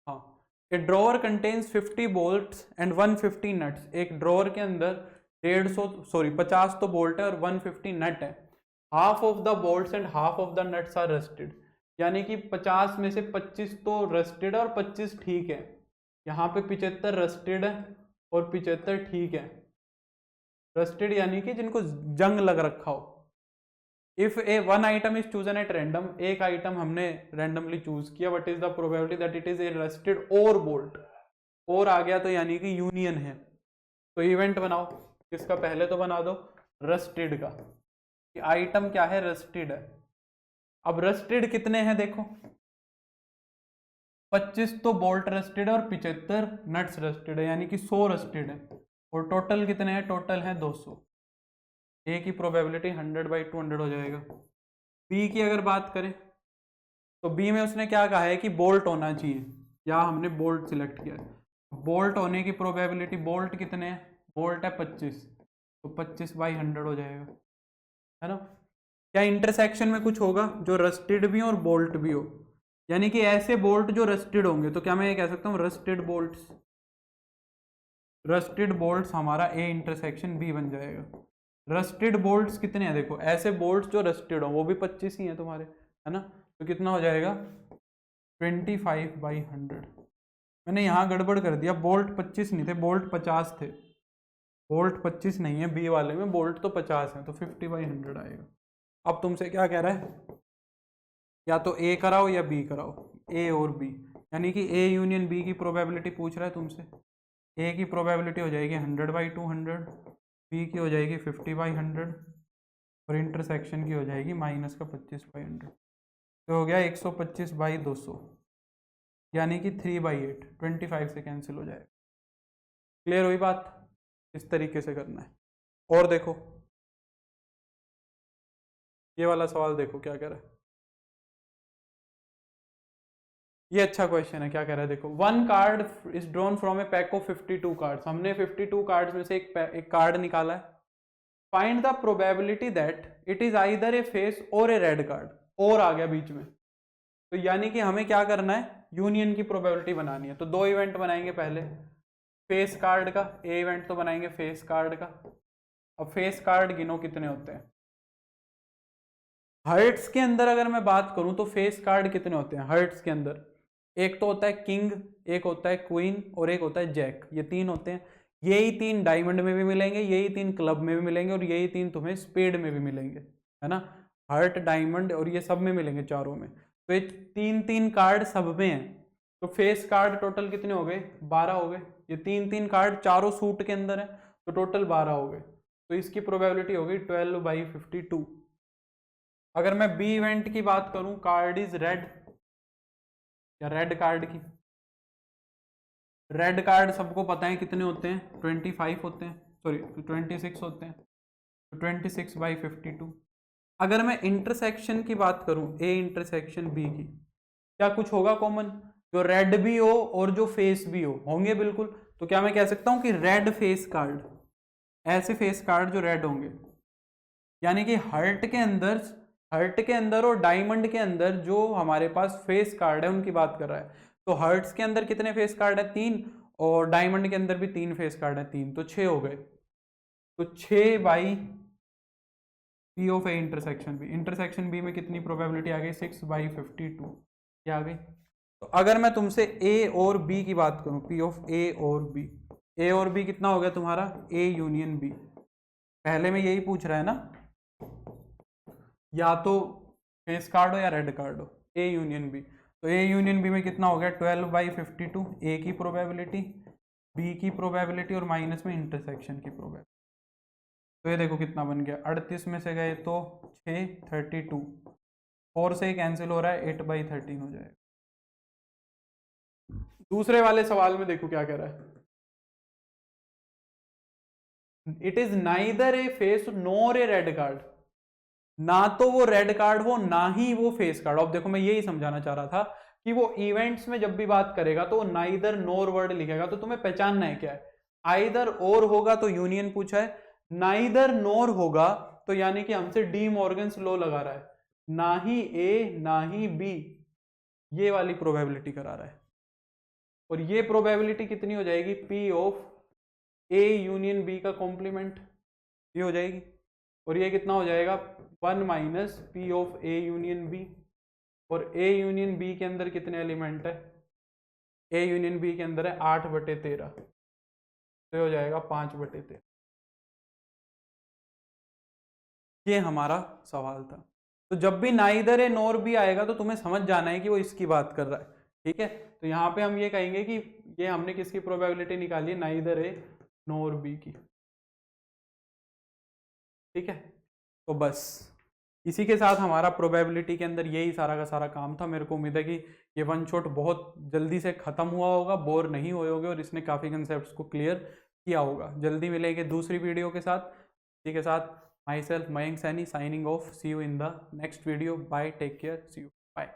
A: हाँ, a drawer contains 50 bolts and 150 nuts. एक ड्रॉवर के अंदर 50 तो बोल्ट है और 150 नट है। Half of the bolts and half of the nuts are rusted, यानी कि 50 में से 25 तो रस्टेड है और 25 ठीक है। यहाँ पे 75 रस्टेड है और 75 ठीक है। रस्टेड यानी कि जिनको जंग लग रखा हो। If A one item is chosen at random, एक आइटम हमने रैंडमली चूज किया, what is the probability that it is a rusted और बोल्ट। और आ गया तो यानी कि यूनियन है। तो इवेंट बनाओ, किसका, पहले तो बना दो रस्टेड का, कि आइटम क्या है, रस्टेड है। अब रस्टेड कितने हैं देखो, 25 तो बोल्ट रस्टेड है और 75 नट्स रस्टेड है, यानी कि 100 रस्टेड है। और टोटल कितने हैं, टोटल है 200। ए की प्रोबेबिलिटी 100/200 हो जाएगा। बी की अगर बात करें तो बी में उसने क्या कहा है कि बोल्ट होना चाहिए, या हमने बोल्ट सिलेक्ट किया है। बोल्ट होने की प्रोबेबिलिटी, बोल्ट कितने हैं, बोल्ट है 25, तो 25/100 हो जाएगा, है ना। क्या इंटरसेक्शन में कुछ होगा जो रस्टेड भी हो और बोल्ट भी हो, यानी कि ऐसे बोल्ट जो रस्टेड होंगे, तो क्या मैं ये कह सकता हूँ रस्टेड बोल्ट्स। रस्टेड बोल्ट्स हमारा ए इंटरसेक्शन बी बन जाएगा। रस्टेड बोल्ट्स कितने हैं देखो, ऐसे बोल्ट्स जो रस्टेड हो वो भी 25 ही हैं तुम्हारे, है ना। तो कितना हो जाएगा, 25/100। मैंने यहाँ गड़बड़ कर दिया, बोल्ट 25 नहीं थे, बोल्ट 50 थे। बोल्ट 25 नहीं है बी वाले में, बोल्ट तो 50 है, तो 50/100 आएगा। अब तुमसे क्या कह रहा है, या तो ए कराओ या बी कराओ, ए और बी, यानी कि ए यूनियन बी की प्रोबेबिलिटी पूछ रहा है तुमसे। ए की प्रोबेबिलिटी हो जाएगी 100/200, बी की हो जाएगी 50/100, और इंटरसेक्शन की हो जाएगी माइनस का 25/100। तो हो गया 125/200, यानी कि 3/8, 25 से कैंसिल हो जाएगा। क्लियर हुई बात, इस तरीके से करना है। और देखो ये वाला सवाल देखो क्या कह रहा है, ये अच्छा क्वेश्चन है। क्या कह रहा है देखो, 1 card is drawn from A pack of 52 cards. हमने 52 कार्ड्स में से एक कार्ड निकाला है। Find the probability that it is either A face और ए रेड कार्ड, और आ गया बीच में। तो यानी कि हमें क्या करना है, यूनियन की प्रोबेबिलिटी बनानी है। तो 2 इवेंट बनाएंगे, पहले फेस कार्ड का, ए इवेंट तो बनाएंगे फेस कार्ड का। अब फेस कार्ड गिनो कितने होते हैं। हर्ट्स के अंदर अगर मैं बात करूं तो फेस कार्ड कितने होते हैं हर्ट्स के अंदर, एक तो होता है किंग, एक होता है क्वीन, और एक होता है जैक। ये 3 होते हैं। यही 3 डायमंड में भी मिलेंगे, यही 3 क्लब में भी मिलेंगे, और यही 3 तुम्हें स्पेड में भी मिलेंगे, है ना। हार्ट, डायमंड और ये सब में मिलेंगे, चारों में। तो ये 3 कार्ड सब में हैं। तो फेस कार्ड टोटल कितने हो गए, 12 हो गए। ये 3 कार्ड चारों सूट के अंदर है, तो टोटल 12 हो गए। तो इसकी प्रोबेबिलिटी हो गई 12/52। अगर मैं बी इवेंट की बात करूं, कार्ड इज रेड, या रेड कार्ड की, रेड कार्ड सबको पता है कितने होते हैं, 25 होते हैं, सॉरी 26 होते हैं, तो 26/52। अगर मैं इंटरसेक्शन की बात करूं, ए इंटरसेक्शन बी की, क्या कुछ होगा कॉमन, जो रेड भी हो और जो फेस भी हो, होंगे बिल्कुल। तो क्या मैं कह सकता हूं कि रेड फेस कार्ड, ऐसे फेस कार्ड जो रेड होंगे, यानी कि हर्ट के अंदर और डायमंड के अंदर जो हमारे पास फेस कार्ड है उनकी बात कर रहा है। तो हर्ट्स के अंदर कितने फेस कार्ड है, 3, और डायमंड के अंदर भी 3 फेस कार्ड है, 3, तो 6 हो गए। तो 6 P of A intersection B, intersection B में कितनी प्रोबेबिलिटी आ गई 6/52 ये आ गई। तो अगर मैं तुमसे ए और बी की बात करूं, पी ऑफ ए और बी कितना हो गया तुम्हारा ए यूनियन बी, पहले में यही पूछ रहा है ना, या तो फेस कार्ड हो या रेड कार्ड हो, ए यूनियन बी। तो ए यूनियन बी में कितना हो गया 12/52, ए की प्रोबेबिलिटी, बी की प्रोबेबिलिटी और माइनस में इंटरसेक्शन की प्रोबेबिलिटी। तो ये देखो कितना बन गया, 38 में से गए तो 6, 32, 4 से कैंसिल हो रहा है, 8/13 हो जाएगा। दूसरे वाले सवाल में देखो क्या कह रहा है, it is neither A face NOR A red card, ना तो वो रेड कार्ड हो ना ही वो फेस कार्ड। अब देखो मैं यही समझाना चाह रहा था कि वो इवेंट्स में जब भी बात करेगा तो नाइदर नोर वर्ड लिखेगा, तो तुम्हें पहचानना है क्या है, आइदर और होगा तो यूनियन पूछा है, नाइदर नोर होगा तो यानी कि हमसे डी मॉर्गन्स लॉ लगा रहा है, ना ही ए ना ही बी, ये वाली प्रोबेबिलिटी करा रहा है। और ये प्रोबेबिलिटी कितनी हो जाएगी, P of A union B का कॉम्प्लीमेंट, ये हो जाएगी। और ये कितना हो जाएगा 1 minus P of A union B. और ए यूनियन बी के अंदर कितने एलिमेंट है, ए यूनियन बी के अंदर है 8/13, तो हो जाएगा 5/13। ये हमारा सवाल था। तो जब भी नाइदर ए नोर बी आएगा तो तुम्हें समझ जाना है कि वो इसकी बात कर रहा है, ठीक है। तो यहाँ पे हम ये कहेंगे कि ये हमने किसकी प्रोबेबिलिटी निकाली है, नाइदर ए नोर बी की, ठीक है। तो बस इसी के साथ हमारा प्रोबेबिलिटी के अंदर यही सारा का सारा काम था। मेरे को उम्मीद है कि ये वन शॉट बहुत जल्दी से ख़त्म हुआ होगा, बोर नहीं हुए होगे और इसने काफ़ी कंसेप्ट्स को क्लियर किया होगा। जल्दी मिलेंगे दूसरी वीडियो के साथ, इसी के साथ myself Mayank Saini signing off, see you in the next video, bye, take care, see you, bye.